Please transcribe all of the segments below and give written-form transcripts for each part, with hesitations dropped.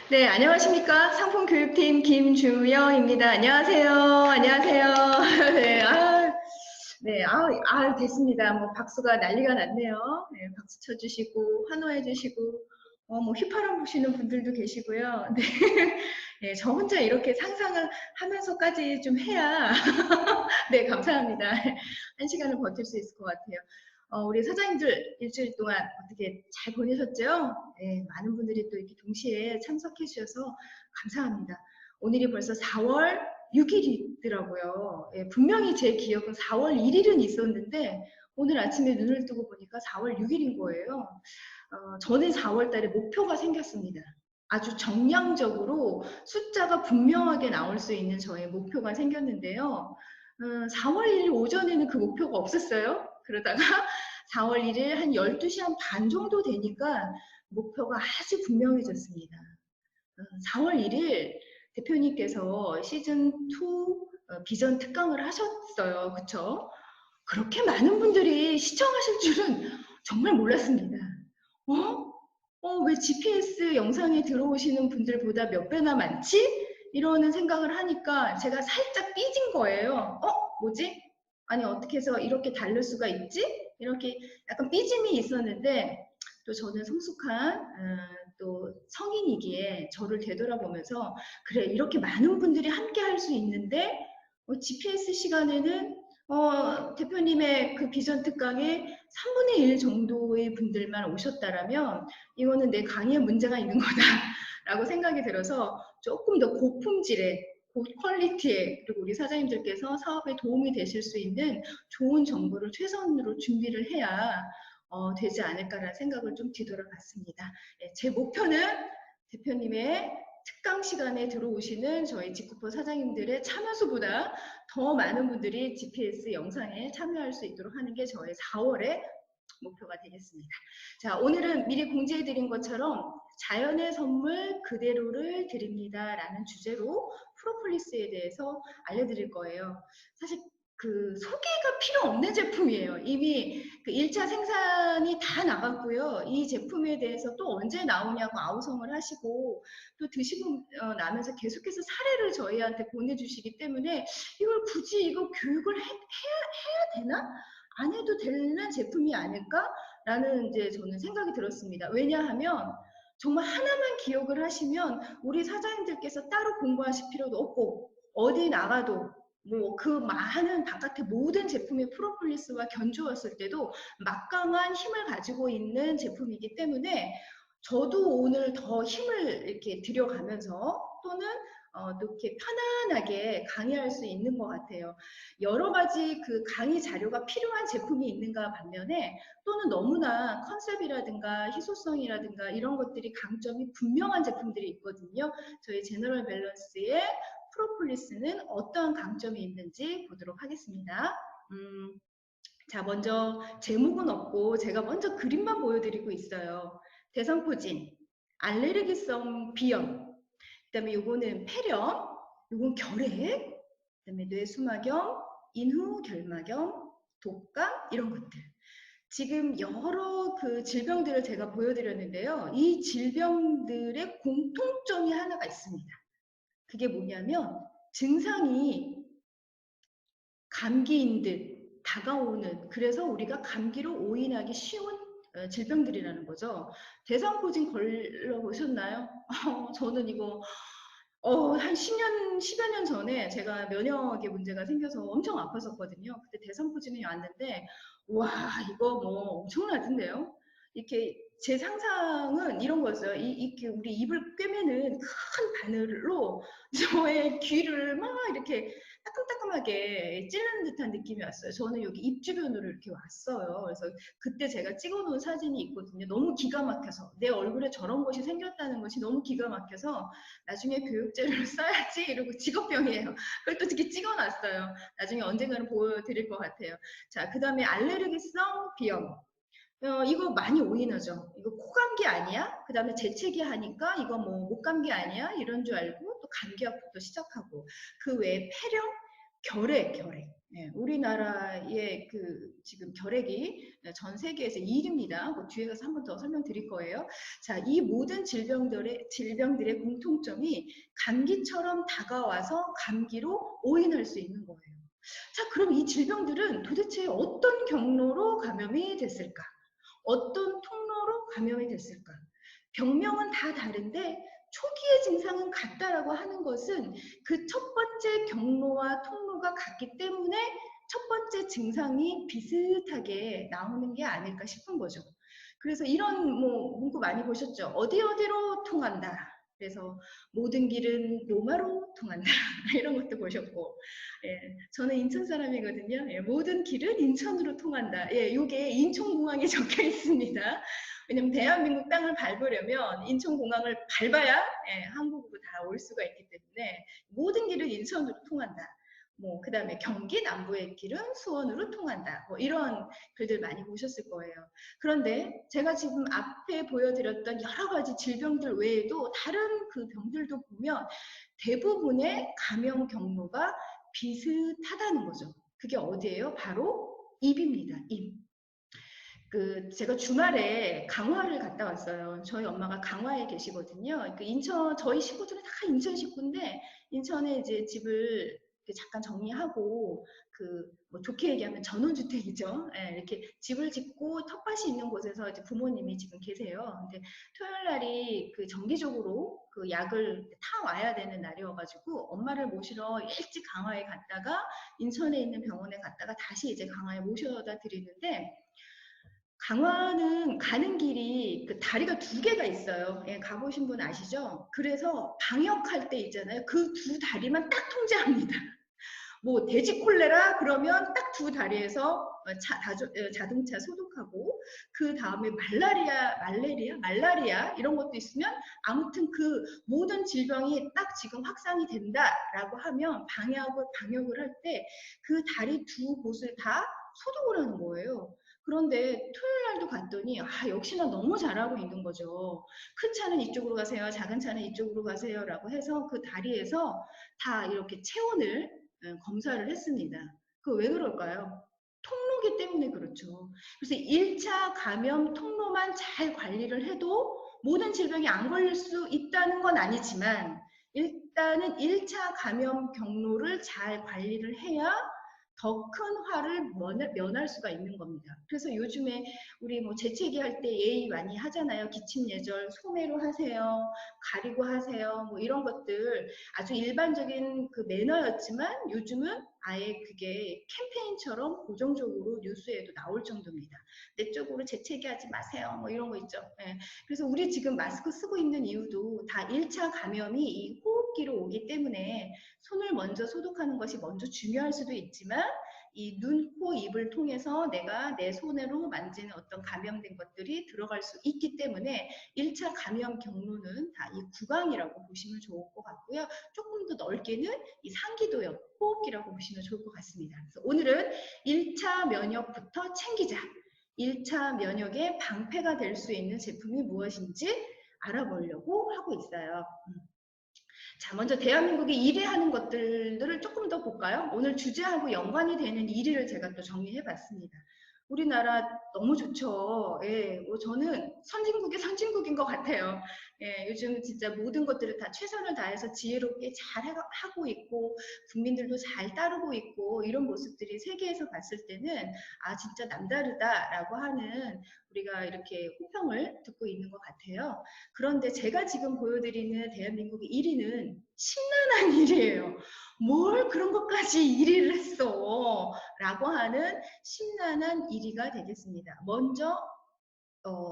네, 안녕하십니까. 상품교육팀 김주영입니다. 안녕하세요. 안녕하세요. 됐습니다. 뭐, 박수가 난리가 났네요. 네, 박수 쳐주시고, 환호해주시고, 뭐, 휘파람 부시는 분들도 계시고요. 네. 네, 저 혼자 이렇게 상상을 하면서까지 좀 해야, 네, 감사합니다. 한 시간을 버틸 수 있을 것 같아요. 우리 사장님들 일주일 동안 어떻게 잘 보내셨죠? 네, 많은 분들이 또 이렇게 동시에 참석해 주셔서 감사합니다. 오늘이 벌써 4월 6일이더라고요. 예, 분명히 제 기억은 4월 1일은 있었는데 오늘 아침에 눈을 뜨고 보니까 4월 6일인 거예요. 저는 4월 달에 목표가 생겼습니다. 아주 정량적으로 숫자가 분명하게 나올 수 있는 저의 목표가 생겼는데요. 4월 1일 오전에는 그 목표가 없었어요. 그러다가 4월 1일 한 12시 한 반 정도 되니까 목표가 아주 분명해졌습니다. 4월 1일 대표님께서 시즌2 비전 특강을 하셨어요. 그쵸? 그렇게 많은 분들이 시청하실 줄은 정말 몰랐습니다. 왜 GPS 영상에 들어오시는 분들보다 몇 배나 많지? 이러는 생각을 하니까 제가 살짝 삐진 거예요. 뭐지? 아니, 어떻게 해서 이렇게 다를 수가 있지? 이렇게 약간 삐짐이 있었는데, 또 저는 성숙한, 또 성인이기에 저를 되돌아보면서, 그래, 이렇게 많은 분들이 함께 할 수 있는데, GPS 시간에는 대표님의 그 비전 특강에 3분의 1 정도의 분들만 오셨다라면 이거는 내 강의에 문제가 있는 거다라고 생각이 들어서 조금 더 고품질의 고퀄리티의 그리고 우리 사장님들께서 사업에 도움이 되실 수 있는 좋은 정보를 최선으로 준비를 해야 되지 않을까라는 생각을 좀 뒤돌아봤습니다. 제 목표는 대표님의 특강 시간에 들어오시는 저희 직구퍼 사장님들의 참여수보다 더 많은 분들이 GPS 영상에 참여할 수 있도록 하는 게 저의 4월의 목표가 되겠습니다. 자, 오늘은 미리 공지해드린 것처럼 자연의 선물 그대로를 드립니다 라는 주제로 프로폴리스에 대해서 알려드릴 거예요. 사실 그 소개가 필요 없는 제품이에요. 이미 그 1차 생산이 다 나갔고요. 이 제품에 대해서 또 언제 나오냐고 아우성을 하시고 또 드시고 나면서 계속해서 사례를 저희한테 보내주시기 때문에 이걸 굳이 이거 교육을 해야 되나? 안 해도 되는 제품이 아닐까라는 이제 저는 생각이 들었습니다. 왜냐하면 정말 하나만 기억을 하시면 우리 사장님들께서 따로 공부하실 필요도 없고 어디 나가도 뭐 그 많은 바깥의 모든 제품의 프로폴리스와 견주었을 때도 막강한 힘을 가지고 있는 제품이기 때문에 저도 오늘 더 힘을 이렇게 들여가면서 또는 또 이렇게 편안하게 강의할 수 있는 것 같아요. 여러 가지 그 강의 자료가 필요한 제품이 있는가 반면에 또는 너무나 컨셉이라든가 희소성이라든가 이런 것들이 강점이 분명한 제품들이 있거든요. 저희 제너럴 밸런스의 프로폴리스는 어떠한 강점이 있는지 보도록 하겠습니다. 자, 먼저 제목은 없고 제가 먼저 그림만 보여드리고 있어요. 대상포진, 알레르기성 비염, 그 다음에 요거는 폐렴, 요건 결핵, 그 다음에 뇌수막염, 인후결막염, 독감 이런 것들. 지금 여러 그 질병들을 제가 보여드렸는데요. 이 질병들의 공통점이 하나가 있습니다. 그게 뭐냐면 증상이 감기인 듯 다가오는, 그래서 우리가 감기로 오인하기 쉬운 질병들이라는 거죠. 대상포진 걸러보셨나요? 저는 이거 한 10년, 10여 년 전에 제가 면역에 문제가 생겨서 엄청 아팠었거든요. 그때 대상포진이 왔는데, 와, 이거 뭐 엄청나던데요? 이렇게 제 상상은 이런 거였어요. 이렇게 우리 입을 꿰매는 큰 바늘로 저의 귀를 막 이렇게 따끔따끔하게 찌르는 듯한 느낌이 왔어요. 저는 여기 입 주변으로 이렇게 왔어요. 그래서 그때 제가 찍어놓은 사진이 있거든요. 너무 기가 막혀서 내 얼굴에 저런 것이 생겼다는 것이 너무 기가 막혀서 나중에 교육자료를 써야지 이러고 직업병이에요. 그걸 또 이렇게 찍어놨어요. 나중에 언젠가는 보여드릴 것 같아요. 자, 그 다음에 알레르기성 비염. 이거 많이 오인하죠. 이거 코감기 아니야? 그 다음에 재채기 하니까 이거 뭐 목감기 아니야? 이런 줄 알고 또 감기약부터 시작하고 그 외에 폐렴? 결핵. 예, 우리나라의 지금 결핵이 전 세계에서 1위입니다. 뭐 뒤에 가서 한 번 더 설명드릴 거예요. 자, 이 모든 질병들의 공통점이 감기처럼 다가와서 감기로 오인할 수 있는 거예요. 자, 그럼 이 질병들은 도대체 어떤 경로로 감염이 됐을까? 어떤 통로로 감염이 됐을까? 병명은 다 다른데 초기의 증상은 같다라고 하는 것은 그 첫 번째 경로와 통로가 같기 때문에 첫 번째 증상이 비슷하게 나오는 게 아닐까 싶은 거죠. 그래서 이런 뭐 문구 많이 보셨죠? 어디 어디로 통한다. 그래서 모든 길은 로마로 통한다. 이런 것도 보셨고, 예, 저는 인천 사람이거든요. 예, 모든 길은 인천으로 통한다. 예, 이게 인천공항에 적혀 있습니다. 왜냐면 대한민국 땅을 밟으려면 인천공항을 밟아야 한국으로 다 올 수가 있기 때문에 모든 길은 인천으로 통한다. 뭐 그다음에 경기 남부의 길은 수원으로 통한다. 뭐 이런 글들 많이 보셨을 거예요. 그런데 제가 지금 앞에 보여드렸던 여러 가지 질병들 외에도 다른 그 병들도 보면 대부분의 감염 경로가 비슷하다는 거죠. 그게 어디예요? 바로 입입니다. 입. 제가 주말에 강화를 갔다 왔어요. 저희 엄마가 강화에 계시거든요. 저희 식구들은 다 인천 식구인데, 인천에 이제 집을 잠깐 정리하고, 뭐 좋게 얘기하면 전원주택이죠. 예, 이렇게 집을 짓고 텃밭이 있는 곳에서 이제 부모님이 지금 계세요. 근데 토요일 날이 정기적으로 약을 타 와야 되는 날이어가지고, 엄마를 모시러 일찍 강화에 갔다가, 인천에 있는 병원에 갔다가 다시 이제 강화에 모셔다 드리는데, 강화는 가는 길이 다리가 두 개가 있어요. 예, 가보신 분 아시죠? 그래서 방역할 때 있잖아요. 그 두 다리만 딱 통제합니다. 뭐 돼지 콜레라 그러면 딱 두 다리에서 자동차 소독하고 그 다음에 말라리아 이런 것도 있으면 아무튼 그 모든 질병이 딱 지금 확산이 된다라고 하면 방역을 할 때 그 다리 두 곳을 다 소독을 하는 거예요. 그런데 토요일 날도 갔더니 역시나 너무 잘하고 있는 거죠. 큰 차는 이쪽으로 가세요. 작은 차는 이쪽으로 가세요. 라고 해서 그 다리에서 다 이렇게 체온을 검사를 했습니다. 왜 그럴까요? 통로기 때문에 그렇죠. 그래서 1차 감염 통로만 잘 관리를 해도 모든 질병이 안 걸릴 수 있다는 건 아니지만 일단은 1차 감염 경로를 잘 관리를 해야 더 큰 화를 면할 수가 있는 겁니다. 그래서 요즘에 우리 뭐 재채기 할 때 예의 많이 하잖아요. 기침 예절 소매로 하세요. 가리고 하세요. 뭐 이런 것들 아주 일반적인 매너였지만 요즘은 아예 그게 캠페인처럼 고정적으로 뉴스에도 나올 정도입니다. 내 쪽으로 재채기 하지 마세요. 뭐 이런 거 있죠. 예. 그래서 우리 지금 마스크 쓰고 있는 이유도 다 1차 감염이 이 호흡기로 오기 때문에 손을 먼저 소독하는 것이 먼저 중요할 수도 있지만 이 눈, 코, 입을 통해서 내가 내 손으로 만지는 어떤 감염된 것들이 들어갈 수 있기 때문에 1차 감염 경로는 다 이 구강이라고 보시면 좋을 것 같고요. 조금 더 넓게는 이 상기도역, 호흡기라고 보시면 좋을 것 같습니다. 그래서 오늘은 1차 면역부터 챙기자. 1차 면역의 방패가 될 수 있는 제품이 무엇인지 알아보려고 하고 있어요. 자, 먼저 대한민국이 1위 하는 것들을 조금 더 볼까요? 오늘 주제하고 연관이 되는 1위를 제가 또 정리해 봤습니다. 우리나라 너무 좋죠. 예, 뭐 저는 선진국의 선진국인 것 같아요. 예, 요즘 진짜 모든 것들을 다 최선을 다해서 지혜롭게 잘 하고 있고 국민들도 잘 따르고 있고 이런 모습들이 세계에서 봤을 때는 진짜 남다르다라고 하는 우리가 이렇게 호평을 듣고 있는 것 같아요. 그런데 제가 지금 보여드리는 대한민국의 1위는 심란한 일이에요. 뭘 그런 것까지 1위를 했어 라고 하는 심란한 1위가 되겠습니다. 먼저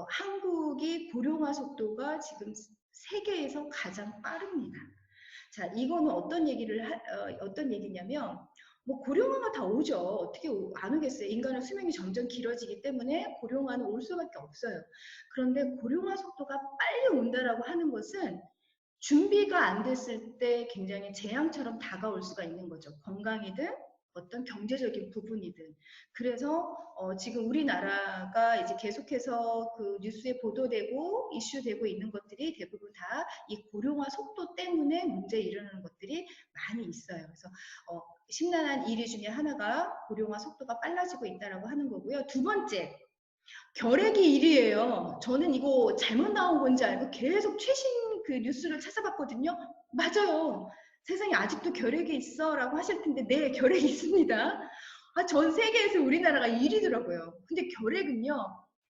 한국이 고령화 속도가 지금 세계에서 가장 빠릅니다. 자, 이거는 어떤 얘기냐면 뭐 고령화가 다 오죠. 어떻게 안 오겠어요. 인간의 수명이 점점 길어지기 때문에 고령화는 올 수밖에 없어요. 그런데 고령화 속도가 빨리 온다라고 하는 것은 준비가 안 됐을 때 굉장히 재앙처럼 다가올 수가 있는 거죠. 건강이든 어떤 경제적인 부분이든. 그래서 지금 우리나라가 이제 계속해서 그 뉴스에 보도되고 이슈되고 있는 것들이 대부분 다 이 고령화 속도 때문에 문제 일어나는 것들이 많이 있어요. 그래서 심란한 일위 중에 하나가 고령화 속도가 빨라지고 있다라고 하는 거고요. 두 번째, 결핵이 1위예요. 저는 이거 잘못 나온 건지 알고 계속 최신 그 뉴스를 찾아봤거든요. 맞아요. 세상에 아직도 결핵이 있어 라고 하실 텐데 네, 결핵이 있습니다. 전 세계에서 우리나라가 1위더라고요. 근데 결핵은요,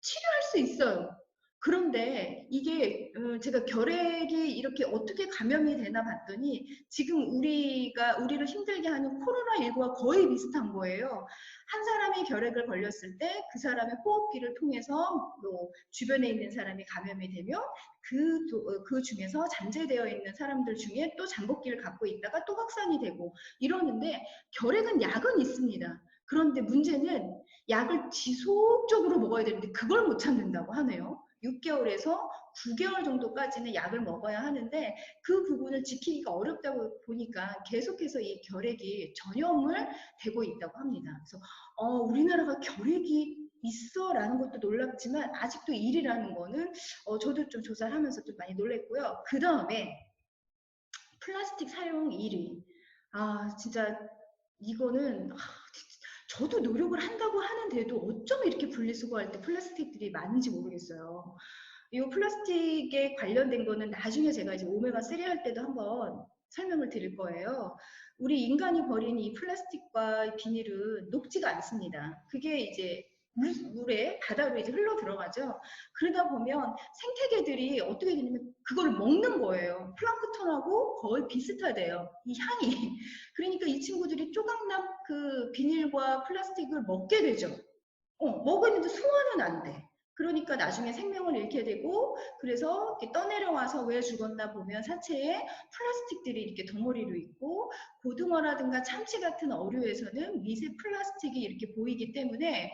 치료할 수 있어요. 그런데 이게 제가 결핵이 이렇게 어떻게 감염이 되나 봤더니 지금 우리를 힘들게 하는 코로나19와 거의 비슷한 거예요. 한 사람이 결핵을 걸렸을 때 그 사람의 호흡기를 통해서 뭐 주변에 있는 사람이 감염이 되면 그 중에서 잠재되어 있는 사람들 중에 또 잠복기를 갖고 있다가 또 확산이 되고 이러는데 결핵은 약은 있습니다. 그런데 문제는 약을 지속적으로 먹어야 되는데 그걸 못 찾는다고 하네요. 6개월에서 9개월 정도까지는 약을 먹어야 하는데 그 부분을 지키기가 어렵다고 보니까 계속해서 이 결핵이 전염을 되고 있다고 합니다. 그래서 우리나라가 결핵이 있어라는 것도 놀랍지만 아직도 1위라는 거는 저도 좀 조사를 하면서 좀 많이 놀랬고요. 그 다음에 플라스틱 사용 1위. 진짜 이거는 저도 노력을 한다고 하는데도 어쩜 이렇게 분리수거할 때 플라스틱들이 많은지 모르겠어요. 이 플라스틱에 관련된 거는 나중에 제가 이제 오메가3 할 때도 한번 설명을 드릴 거예요. 우리 인간이 버린 이 플라스틱과 비닐은 녹지가 않습니다. 그게 이제 물에 바다로 이제 흘러 들어가죠. 그러다 보면 생태계들이 어떻게 되냐면 그걸 먹는 거예요. 플랑크톤하고 거의 비슷하대요. 이 향이. 그러니까 이 친구들이 조각난 그 비닐과 플라스틱을 먹게 되죠. 먹었는데 소화는 안 돼. 그러니까 나중에 생명을 잃게 되고 그래서 이렇게 떠내려와서 왜 죽었나 보면 사체에 플라스틱들이 이렇게 덩어리로 있고 고등어라든가 참치 같은 어류에서는 미세 플라스틱이 이렇게 보이기 때문에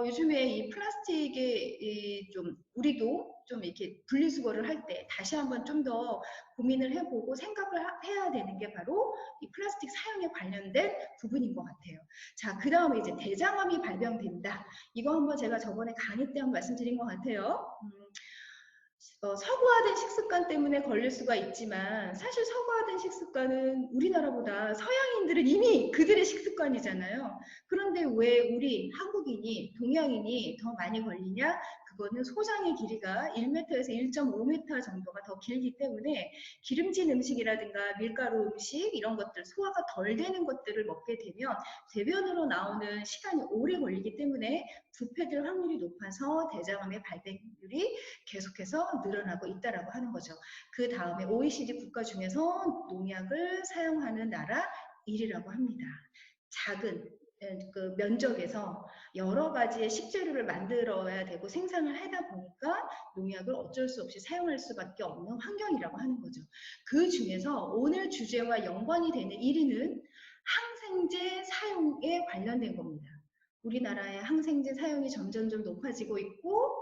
요즘에 이 플라스틱에 좀 우리도 좀 이렇게 분리수거를 할 때 다시 한번 좀 더 고민을 해보고 생각을 해야 되는 게 바로 이 플라스틱 사용에 관련된 부분인 것 같아요. 자, 그 다음에 이제 대장암이 발병된다. 이거 한번 제가 저번에 강의 때 한번 말씀드린 것 같아요. 서구화된 식습관 때문에 걸릴 수가 있지만 사실 서구화된 식습관은 우리나라보다 서양인들은 이미 그들의 식습관이잖아요. 그런데 왜 우리 한국인이 동양인이 더 많이 걸리냐? 그거는 소장의 길이가 1m에서 1.5m 정도가 더 길기 때문에 기름진 음식이라든가 밀가루 음식 이런 것들 소화가 덜 되는 것들을 먹게 되면 대변으로 나오는 시간이 오래 걸리기 때문에 부패될 확률이 높아서 대장암의 발병률이 계속해서 늘어나고 있다라고 하는 거죠. 그 다음에 OECD 국가 중에서 농약을 사용하는 나라 1위라고 합니다. 작은 그 면적에서 여러 가지의 식재료를 만들어야 되고 생산을 하다 보니까 농약을 어쩔 수 없이 사용할 수밖에 없는 환경이라고 하는 거죠. 그 중에서 오늘 주제와 연관이 되는 1위는 항생제 사용에 관련된 겁니다. 우리나라의 항생제 사용이 점점점 높아지고 있고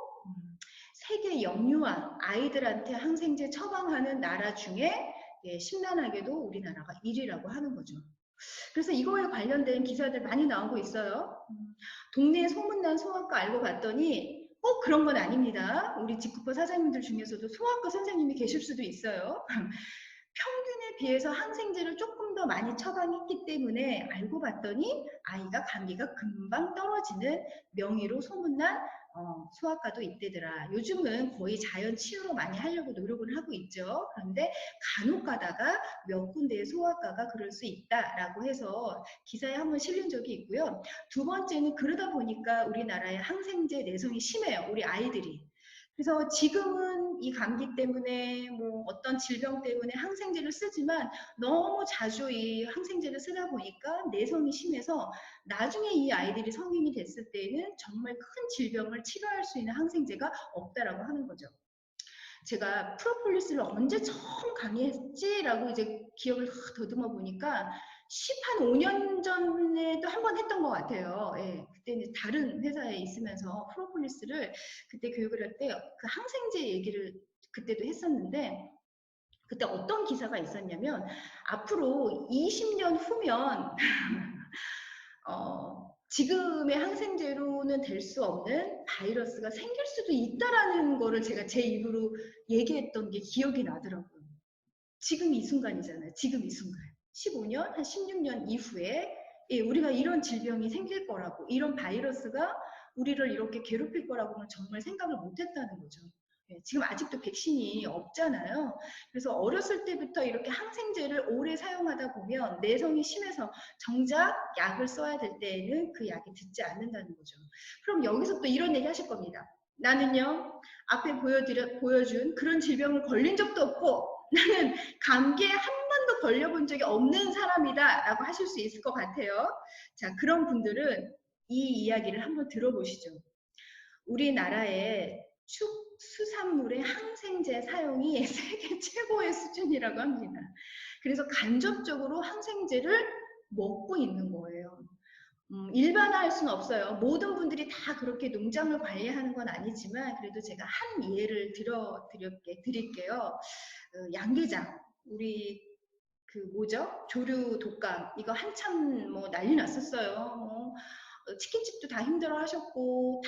세계 영유아 아이들한테 항생제 처방하는 나라 중에 심란하게도 우리나라가 1위라고 하는 거죠. 그래서 이거에 관련된 기사들 많이 나오고 있어요. 동네에 소문난 소아과 알고 봤더니 꼭 그런 건 아닙니다. 우리 직구퍼 사장님들 중에서도 소아과 선생님이 계실 수도 있어요. 평균에 비해서 항생제를 조금 더 많이 처방했기 때문에 알고 봤더니 아이가 감기가 금방 떨어지는 명의로 소문난 소아과도 있대더라. 요즘은 거의 자연 치유로 많이 하려고 노력을 하고 있죠. 그런데 간혹 가다가 몇 군데의 소아과가 그럴 수 있다라고 해서 기사에 한번 실린 적이 있고요. 두 번째는 그러다 보니까 우리나라의 항생제 내성이 심해요. 우리 아이들이. 그래서 지금은 이 감기 때문에 뭐 어떤 질병 때문에 항생제를 쓰지만 너무 자주 이 항생제를 쓰다 보니까 내성이 심해서 나중에 이 아이들이 성인이 됐을 때에는 정말 큰 질병을 치료할 수 있는 항생제가 없다라고 하는 거죠. 제가 프로폴리스를 언제 처음 강의했지라고 이제 기억을 더듬어 보니까 5년 전에도 한 번 했던 것 같아요. 예, 그때는 다른 회사에 있으면서 프로폴리스를 그때 교육을 할 때 그 항생제 얘기를 그때도 했었는데 그때 어떤 기사가 있었냐면 앞으로 20년 후면 지금의 항생제로는 될 수 없는 바이러스가 생길 수도 있다라는 거를 제가 제 입으로 얘기했던 게 기억이 나더라고요. 지금 이 순간이잖아요. 지금 이 순간. 15년, 한 16년 이후에 예, 우리가 이런 질병이 생길 거라고, 이런 바이러스가 우리를 이렇게 괴롭힐 거라고는 정말 생각을 못 했다는 거죠. 예, 지금 아직도 백신이 없잖아요. 그래서 어렸을 때부터 이렇게 항생제를 오래 사용하다 보면 내성이 심해서 정작 약을 써야 될 때에는 그 약이 듣지 않는다는 거죠. 그럼 여기서 또 이런 얘기 하실 겁니다. 나는요, 앞에 보여준 그런 질병을 걸린 적도 없고, 나는 감기에 한 번도 걸려본 적이 없는 사람이다 라고 하실 수 있을 것 같아요. 자, 그런 분들은 이 이야기를 한번 들어보시죠. 우리나라의 축수산물의 항생제 사용이 세계 최고의 수준이라고 합니다. 그래서 간접적으로 항생제를 먹고 있는 거예요. 일반화할 수는 없어요. 모든 분들이 다 그렇게 농장을 관리하는 건 아니지만 그래도 제가 한 예를 드릴게요. 양계장, 우리 그 뭐죠? 조류 독감 이거 한참 뭐 난리 났었어요. 치킨집도 다 힘들어 하셨고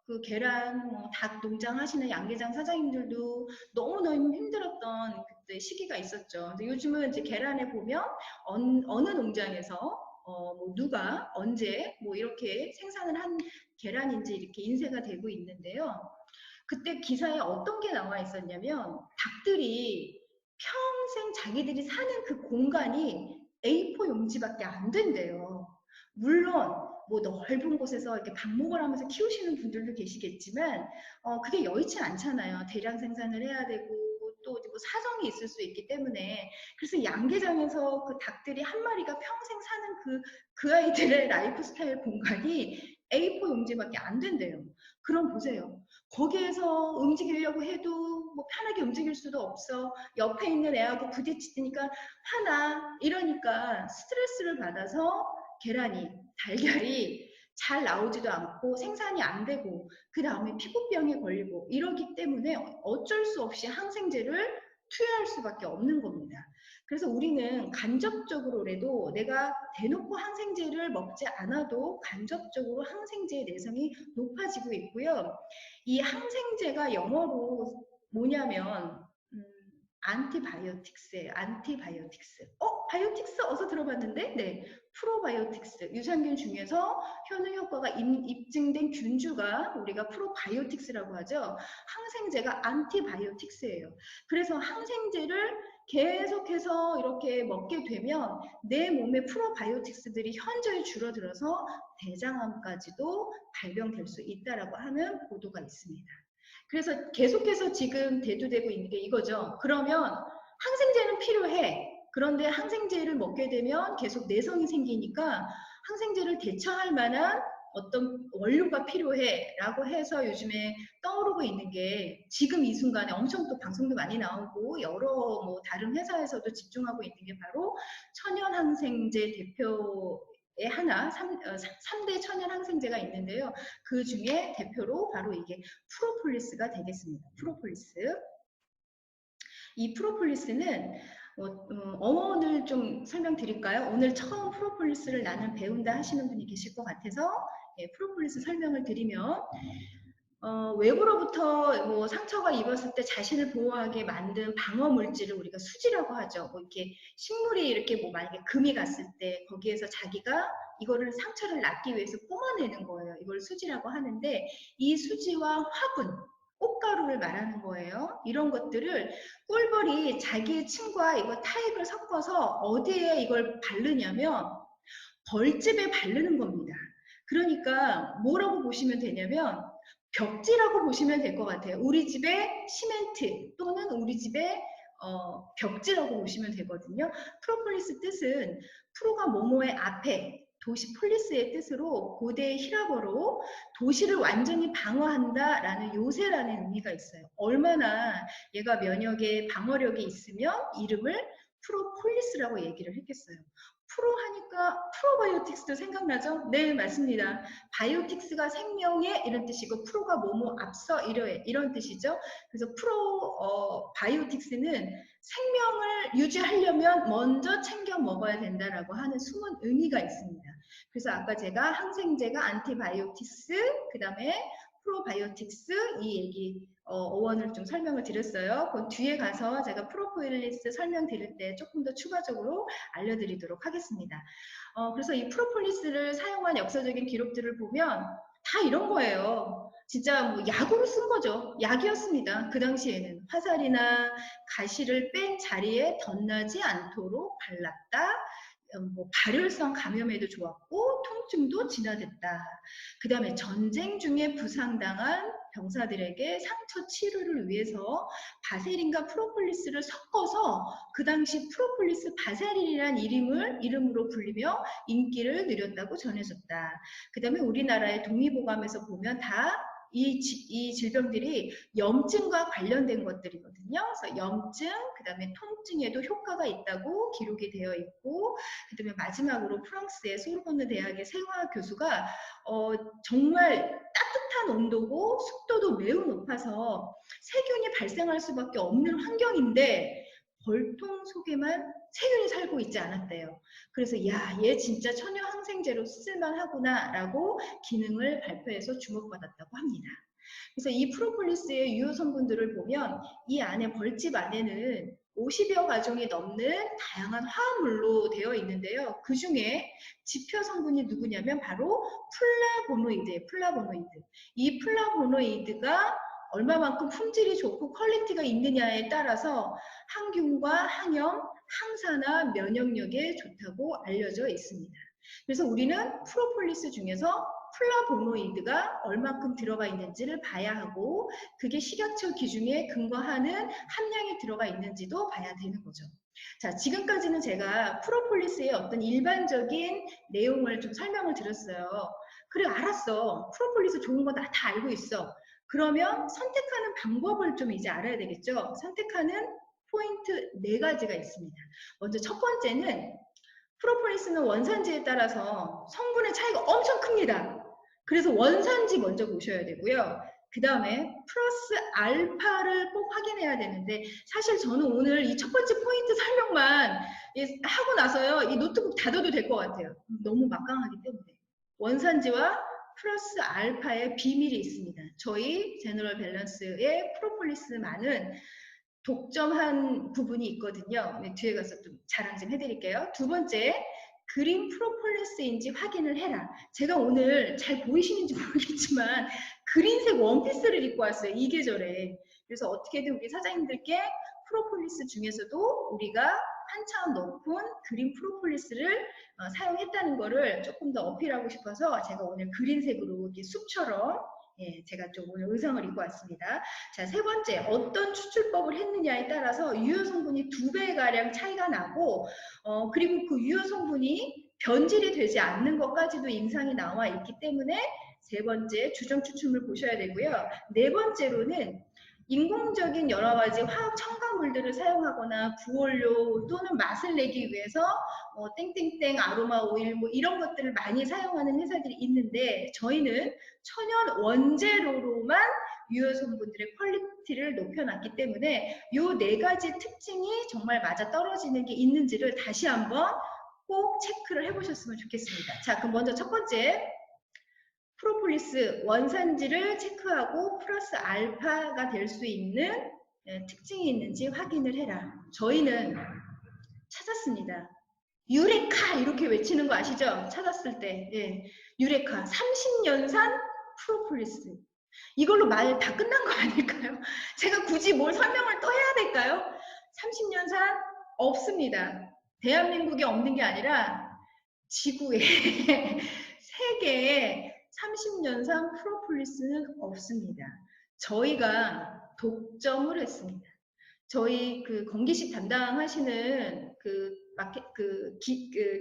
그 계란 닭 농장 하시는 양계장 사장님들도 너무너무 힘들었던 그때 시기가 있었죠. 근데 요즘은 이제 계란에 보면 어느 농장에서 뭐 누가 언제 뭐 이렇게 생산을 한 계란인지 이렇게 인쇄가 되고 있는데요. 그때 기사에 어떤 게 나와 있었냐면 닭들이 평생 자기들이 사는 그 공간이 A4 용지밖에 안 된대요. 물론 뭐 넓은 곳에서 이렇게 방목을 하면서 키우시는 분들도 계시겠지만 그게 여의치 않잖아요. 대량 생산을 해야 되고 또 뭐 사정이 있을 수 있기 때문에 그래서 양계장에서 그 닭들이 한 마리가 평생 사는 그 아이들의 라이프 스타일 공간이 A4 용지밖에 안 된대요. 그럼 보세요. 거기에서 움직이려고 해도 뭐 편하게 움직일 수도 없어. 옆에 있는 애하고 부딪히니까 화나. 이러니까 스트레스를 받아서 계란이, 달걀이 잘 나오지도 않고 생산이 안 되고 그 다음에 피부병에 걸리고 이러기 때문에 어쩔 수 없이 항생제를 투여할 수밖에 없는 겁니다. 그래서 우리는 간접적으로라도 내가 대놓고 항생제를 먹지 않아도 간접적으로 항생제의 내성이 높아지고 있고요. 이 항생제가 영어로 뭐냐면 안티바이오틱스예요. 안티바이오틱스. 바이오틱스 어서 들어봤는데? 네. 프로바이오틱스. 유산균 중에서 효능 효과가 입증된 균주가 우리가 프로바이오틱스라고 하죠. 항생제가 안티바이오틱스예요. 그래서 항생제를 계속해서 이렇게 먹게 되면 내 몸의 프로바이오틱스들이 현저히 줄어들어서 대장암까지도 발병될 수 있다라고 하는 보도가 있습니다. 그래서 계속해서 지금 대두되고 있는 게 이거죠. 그러면 항생제는 필요해. 그런데 항생제를 먹게 되면 계속 내성이 생기니까 항생제를 대처할 만한 어떤 원료가 필요해 라고 해서 요즘에 떠오르고 있는 게 지금 이 순간에 엄청 또 방송도 많이 나오고 여러 뭐 다른 회사에서도 집중하고 있는 게 바로 천연 항생제 대표의 하나 3대 천연 항생제가 있는데요. 그 중에 대표로 바로 이게 프로폴리스가 되겠습니다. 프로폴리스. 이 프로폴리스는 어원을 좀 설명드릴까요? 오늘 처음 프로폴리스를 나는 배운다 하시는 분이 계실 것 같아서 예, 프로폴리스 설명을 드리면 외부로부터 뭐 상처가 입었을 때 자신을 보호하게 만든 방어 물질을 우리가 수지라고 하죠. 뭐 이렇게 식물이 이렇게 뭐 만약에 금이 갔을 때 거기에서 자기가 이거를 상처를 낫기 위해서 뿜어내는 거예요. 이걸 수지라고 하는데 이 수지와 화분, 꽃가루를 말하는 거예요. 이런 것들을 꿀벌이 자기의 침과 이거 타액을 섞어서 어디에 이걸 바르냐면 벌집에 바르는 겁니다. 그러니까 뭐라고 보시면 되냐면 벽지라고 보시면 될 것 같아요. 우리 집의 시멘트 또는 우리 집의 벽지라고 보시면 되거든요. 프로폴리스 뜻은 프로가 뭐뭐의 앞에 도시 폴리스의 뜻으로 고대 히라버로 도시를 완전히 방어한다라는 요새라는 의미가 있어요. 얼마나 얘가 면역에 방어력이 있으면 이름을 프로폴리스라고 얘기를 했겠어요. 프로 하니까 프로바이오틱스도 생각나죠? 네, 맞습니다. 바이오틱스가 생명의 이런 뜻이고 프로가 뭐뭐 앞서 이런 뜻이죠. 그래서 바이오틱스는 생명을 유지하려면 먼저 챙겨 먹어야 된다라고 하는 숨은 의미가 있습니다. 그래서 아까 제가 항생제가 안티바이오틱스, 그 다음에 프로바이오틱스 이 얘기 어원을 좀 설명을 드렸어요. 그 뒤에 가서 제가 프로폴리스 설명드릴 때 조금 더 추가적으로 알려드리도록 하겠습니다. 그래서 이 프로폴리스를 사용한 역사적인 기록들을 보면 다 이런 거예요. 진짜 뭐 약으로 쓴 거죠. 약이었습니다. 그 당시에는 화살이나 가시를 뺀 자리에 덧나지 않도록 발랐다. 뭐 발열성 감염에도 좋았고 통증도 진화됐다. 그 다음에 전쟁 중에 부상당한 병사들에게 상처 치료를 위해서 바세린과 프로폴리스를 섞어서 그 당시 프로폴리스 바세린이라는 이름으로 불리며 인기를 누렸다고 전해졌다. 그 다음에 우리나라의 독립오감에서 보면 다 이 질병들이 염증과 관련된 것들이거든요. 그래서 염증, 그 다음에 통증에도 효과가 있다고 기록이 되어 있고, 그 다음에 마지막으로 프랑스의 소르본느 대학의 생화 교수가 정말 따뜻한 온도고 습도도 매우 높아서 세균이 발생할 수밖에 없는 환경인데 벌통 속에만 세균이 살고 있지 않았대요. 그래서 야, 얘 진짜 천연 항생제로 쓸만하구나 라고 기능을 발표해서 주목받았다고 합니다. 그래서 이 프로폴리스의 유효 성분들을 보면 이 안에 벌집 안에는 50여 가종이 넘는 다양한 화합물로 되어 있는데요. 그 중에 지표 성분이 누구냐면 바로 플라보노이드예요. 플라보노이드. 이 플라보노이드가 얼마만큼 품질이 좋고 퀄리티가 있느냐에 따라서 항균과 항염, 항산화, 면역력에 좋다고 알려져 있습니다. 그래서 우리는 프로폴리스 중에서 플라보노이드가 얼마큼 들어가 있는지를 봐야 하고 그게 식약처 기준에 근거하는 함량이 들어가 있는지도 봐야 되는 거죠. 자, 지금까지는 제가 프로폴리스의 어떤 일반적인 내용을 좀 설명을 드렸어요. 그래, 알았어. 프로폴리스 좋은 거 다 알고 있어. 그러면 선택하는 방법을 좀 이제 알아야 되겠죠. 선택하는 포인트 4가지가 있습니다. 먼저 첫 번째는 프로폴리스는 원산지에 따라서 성분의 차이가 엄청 큽니다. 그래서 원산지 먼저 보셔야 되고요. 그 다음에 플러스 알파를 꼭 확인해야 되는데 사실 저는 오늘 이 첫 번째 포인트 설명만 하고 나서요. 이 노트북 닫아도 될 것 같아요. 너무 막강하기 때문에. 원산지와 플러스 알파의 비밀이 있습니다. 저희 제너럴 밸런스의 프로폴리스만은 독점한 부분이 있거든요. 네, 뒤에 가서 좀 자랑 좀 해드릴게요. 두 번째, 그린 프로폴리스인지 확인을 해라. 제가 오늘 잘 보이시는지 모르겠지만 그린색 원피스를 입고 왔어요. 이 계절에. 그래서 어떻게든 우리 사장님들께 프로폴리스 중에서도 우리가 한 차원 높은 그린 프로폴리스를 사용했다는 거를 조금 더 어필하고 싶어서 제가 오늘 그린색으로 이렇게 숲처럼 제가 좀 오늘 의상을 입고 왔습니다. 자, 세 번째, 어떤 추출법을 했느냐에 따라서 유효 성분이 2배가량 차이가 나고, 그리고 그 유효 성분이 변질이 되지 않는 것까지도 임상이 나와 있기 때문에 세 번째, 주정 추출물 보셔야 되고요. 네 번째로는 인공적인 여러 가지 화학 첨가물들을 사용하거나 구원료 또는 맛을 내기 위해서 땡땡땡 아로마 오일 뭐 이런 것들을 많이 사용하는 회사들이 있는데 저희는 천연 원재료로만 유효 성분들의 퀄리티를 높여놨기 때문에 이 4가지 특징이 정말 맞아 떨어지는 게 있는지를 다시 한번 꼭 체크를 해보셨으면 좋겠습니다. 자, 그럼 먼저 첫 번째 프로폴리스 원산지를 체크하고 플러스 알파가 될 수 있는 특징이 있는지 확인을 해라. 저희는 찾았습니다. 유레카 이렇게 외치는 거 아시죠? 찾았을 때 유레카 30년산 프로폴리스 이걸로 말 다 끝난 거 아닐까요? 제가 굳이 뭘 설명을 또 해야 될까요? 30년산 없습니다. 대한민국에 없는 게 아니라 지구에 세계에 30년산 프로폴리스는 없습니다. 저희가 독점을 했습니다. 저희 그 건기식 담당하시는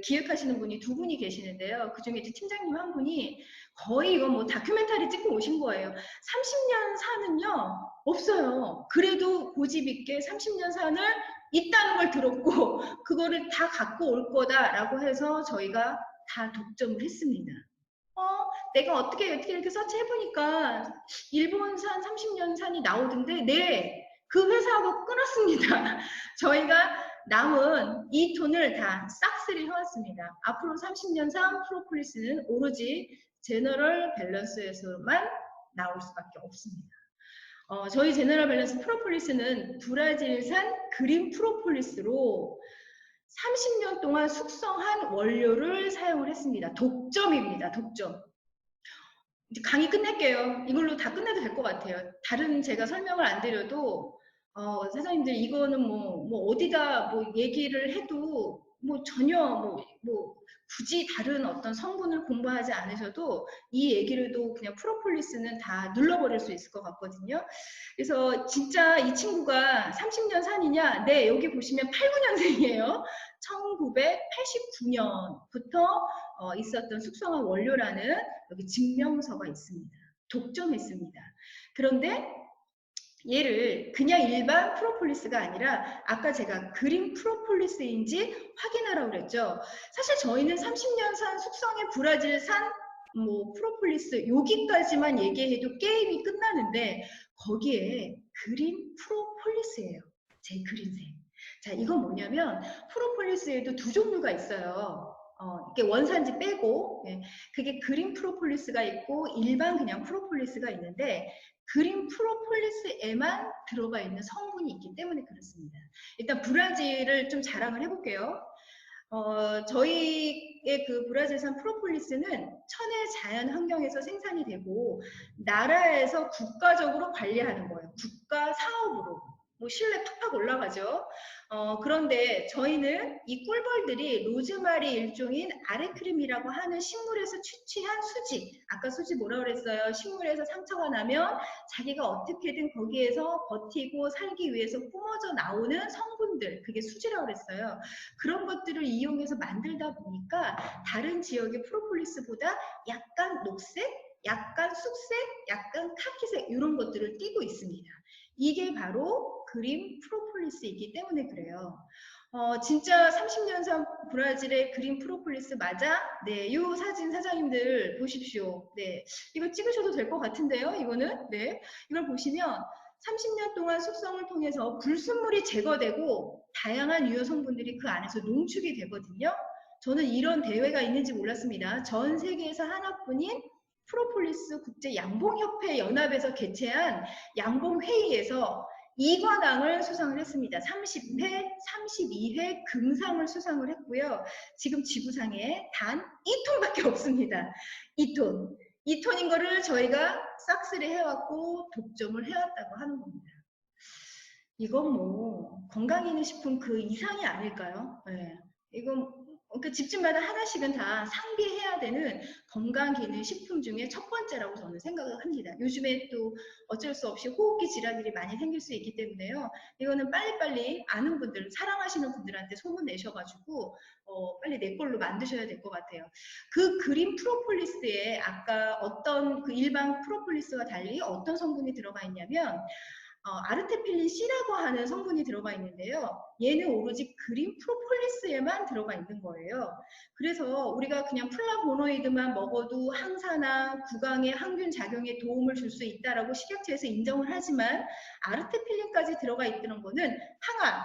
기획하시는 분이 2분이 계시는데요. 그 중에 이제 팀장님 한 분이 거의 이거 뭐 다큐멘터리 찍고 오신 거예요. 30년 산은요, 없어요. 그래도 고집 있게 30년 산을 있다는 걸 들었고 그거를 다 갖고 올 거다라고 해서 저희가 다 독점을 했습니다. 내가 어떻게 이렇게 서치해보니까 일본산 30년 산이 나오던데 네, 그 회사하고 끊었습니다. 저희가 남은 2톤을 다 싹쓸이 해왔습니다. 앞으로 30년 산 프로폴리스는 오로지 제너럴 밸런스에서만 나올 수밖에 없습니다. 저희 제너럴 밸런스 프로폴리스는 브라질산 그린 프로폴리스로 30년 동안 숙성한 원료를 사용을 했습니다. 독점입니다. 독점. 이제 강의 끝낼게요. 이걸로 다 끝내도 될 것 같아요. 다른 제가 설명을 안 드려도 사장님들 이거는 뭐 어디다 뭐 얘기를 해도 뭐 전혀 뭐 굳이 다른 어떤 성분을 공부하지 않으셔도 이 얘기를도 그냥 프로폴리스는 다 눌러버릴 수 있을 것 같거든요. 그래서 진짜 이 친구가 30년 산이냐? 네, 여기 보시면 89년생이에요. 1989년부터 있었던 숙성한 원료라는 여기 증명서가 있습니다. 독점했습니다. 그런데 얘를 그냥 일반 프로폴리스가 아니라 아까 제가 그린 프로폴리스인지 확인하라고 그랬죠. 사실 저희는 30년산 숙성의 브라질산 뭐 프로폴리스 여기까지만 얘기해도 게임이 끝나는데 거기에 그린 프로폴리스예요. 제 그린색. 자, 이건 뭐냐면 프로폴리스에도 두 종류가 있어요. 이게 원산지 빼고 그게 그린 프로폴리스가 있고 일반 그냥 프로폴리스가 있는데 그린 프로폴리스에만 들어가 있는 성분이 있기 때문에 그렇습니다. 일단 브라질을 좀 자랑을 해볼게요. 저희의 그 브라질산 프로폴리스는 천혜 자연 환경에서 생산이 되고 나라에서 국가적으로 관리하는 거예요. 국가 사업으로. 뭐 신뢰 팍팍 올라가죠. 그런데 저희는 이 꿀벌들이 로즈마리 일종인 아레크림이라고 하는 식물에서 취취한 수지, 아까 수지 뭐라 그랬어요? 식물에서 상처가 나면 자기가 어떻게든 거기에서 버티고 살기 위해서 뿜어져 나오는 성분들, 그게 수지라고 그랬어요. 그런 것들을 이용해서 만들다 보니까 다른 지역의 프로폴리스보다 약간 녹색, 약간 쑥색, 약간 카키색 이런 것들을 띠고 있습니다. 이게 바로 그린 프로폴리스이기 때문에 그래요. 진짜 30년산 브라질의 그린 프로폴리스 맞아? 네, 이 사진 사장님들 보십시오. 네, 이거 찍으셔도 될 것 같은데요, 이거는. 네, 이걸 보시면 30년 동안 숙성을 통해서 불순물이 제거되고 다양한 유효 성분들이 그 안에서 농축이 되거든요. 저는 이런 대회가 있는지 몰랐습니다. 전 세계에서 하나뿐인 프로폴리스 국제 양봉협회 연합에서 개최한 양봉회의에서 2관왕을 수상을 했습니다. 30회, 32회 금상을 수상을 했고요. 지금 지구상에 단 2톤밖에 없습니다. 2톤. 2톤인 거를 저희가 싹쓸이 해왔고 독점을 해왔다고 하는 겁니다. 이건 뭐 건강기능식품 그 이상이 아닐까요? 네. 이건 그 집집마다 하나씩은 다 상비해야 되는 건강기능식품 중에 첫 번째라고 저는 생각을 합니다. 요즘에 또 어쩔 수 없이 호흡기 질환들이 많이 생길 수 있기 때문에요. 이거는 빨리빨리 아는 분들, 사랑하시는 분들한테 소문 내셔가지고 빨리 내 걸로 만드셔야 될 것 같아요. 그 그린 프로폴리스에 아까 어떤 그 일반 프로폴리스와 달리 어떤 성분이 들어가 있냐면 아르테필린 C라고 하는 성분이 들어가 있는데요. 얘는 오로지 그린 프로폴리스에만 들어가 있는 거예요. 그래서 우리가 그냥 플라보노이드만 먹어도 항산화, 구강의 항균 작용에 도움을 줄 수 있다라고 식약처에서 인정을 하지만 아르테필린까지 들어가 있다는 거는 항암,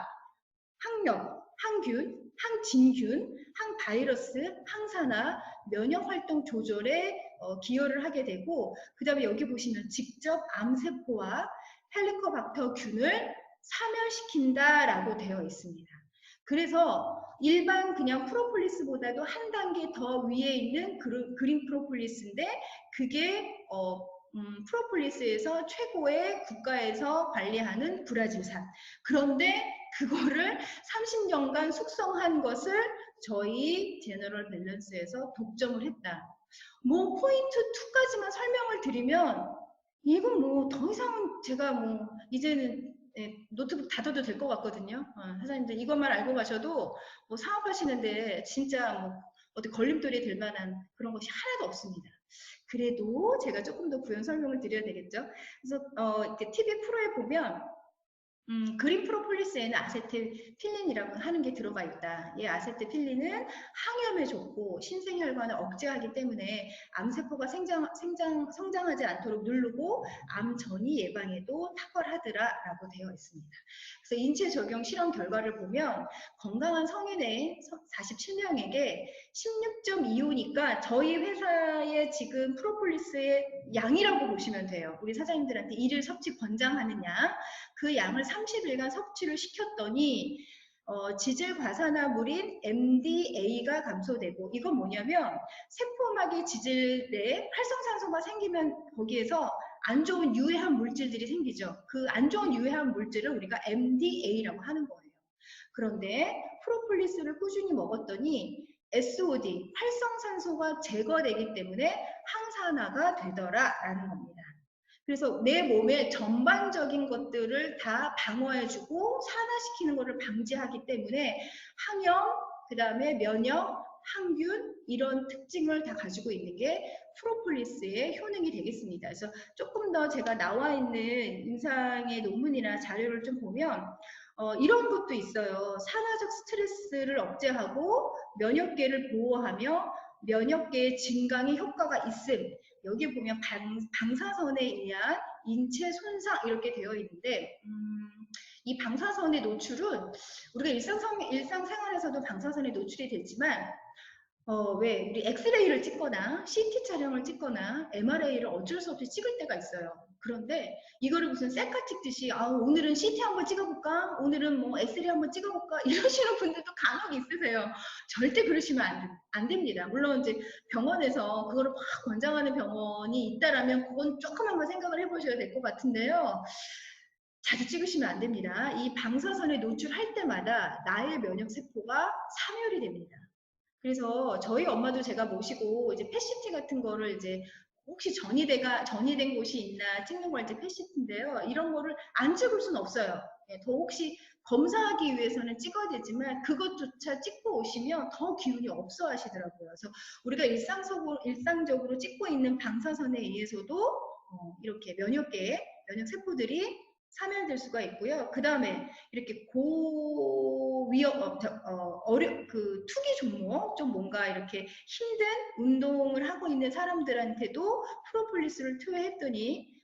항염, 항균, 항진균, 항바이러스, 항산화, 면역활동 조절에 기여를 하게 되고 그 다음에 여기 보시면 직접 암세포와 헬리코박터균을 사멸시킨다라고 되어 있습니다. 그래서 일반 그냥 프로폴리스보다도 한 단계 더 위에 있는 그린 프로폴리스인데 그게 프로폴리스에서 최고의 국가에서 관리하는 브라질산. 그런데 그거를 30년간 숙성한 것을 저희 제너럴 밸런스에서 독점을 했다. 뭐 포인트 2까지만 설명을 드리면 이건 뭐 더 이상은 제가 뭐 이제는 노트북 닫아도 될 것 같거든요. 사장님들 이것만 알고 가셔도 뭐 사업하시는데 진짜 뭐 어디 걸림돌이 될 만한 그런 것이 하나도 없습니다. 그래도 제가 조금 더 부연 설명을 드려야 되겠죠. 그래서 이렇게 TV 프로에 보면 그린 프로폴리스에는 아세트필린이라고 하는 게 들어가 있다. 이 아세트필린은 항염에 좋고 신생혈관을 억제하기 때문에 암세포가 성장하지 않도록 누르고 암 전이 예방에도 탁월하더라라고 되어 있습니다. 그래서 인체 적용 실험 결과를 보면 건강한 성인의 47명에게 16.25니까 저희 회사의 지금 프로폴리스의 양이라고 보시면 돼요. 우리 사장님들한테 일일 섭취 권장하는 양. 그 양을 30일간 섭취를 시켰더니 지질 과산화물인 MDA가 감소되고, 이건 뭐냐면 세포막의 지질 내에 활성산소가 생기면 거기에서 안 좋은 유해한 물질들이 생기죠. 그 안 좋은 유해한 물질을 우리가 MDA라고 하는 거예요. 그런데 프로폴리스를 꾸준히 먹었더니 SOD, 활성산소가 제거되기 때문에 항산화가 되더라라는 겁니다. 그래서 내 몸의 전반적인 것들을 다 방어해주고 산화시키는 것을 방지하기 때문에 항염, 그 다음에 면역, 항균 이런 특징을 다 가지고 있는 게 프로폴리스의 효능이 되겠습니다. 그래서 조금 더 제가 나와 있는 임상의 논문이나 자료를 좀 보면 이런 것도 있어요. 산화적 스트레스를 억제하고 면역계를 보호하며 면역계의 증강에 효과가 있음. 여기 보면 방사선에 의한 인체 손상 이렇게 되어 있는데 이 방사선의 노출은 우리가 일상생활에서도 방사선에 노출이 되지만 왜 우리 엑스레이를 찍거나 CT 촬영을 찍거나 MRA를 어쩔 수 없이 찍을 때가 있어요. 그런데 이거를 무슨 셀카 찍듯이 오늘은 CT 한번 찍어볼까? 오늘은 뭐 엑스레이 한번 찍어볼까? 이러시는 분들도 간혹 있으세요. 절대 그러시면 안 됩니다. 물론 이제 병원에서 그거를 막 권장하는 병원이 있다라면 그건 조금 한번 생각을 해보셔야 될 것 같은데요. 자주 찍으시면 안 됩니다. 이 방사선에 노출할 때마다 나의 면역세포가 사멸이 됩니다. 그래서 저희 엄마도 제가 모시고 이제 펫시트 같은 거를 이제 혹시 전이된 곳이 있나 찍는 걸 이제 펫시트인데요. 이런 거를 안 찍을 수는 없어요. 더 혹시 검사하기 위해서는 찍어야 되지만 그것조차 찍고 오시면 더 기운이 없어 하시더라고요. 그래서 우리가 일상적으로 찍고 있는 방사선에 의해서도 이렇게 면역 세포들이 사멸될 수가 있고요. 그 다음에 이렇게 고위험, 투기 종목, 좀 뭔가 이렇게 힘든 운동을 하고 있는 사람들한테도 프로폴리스를 투여했더니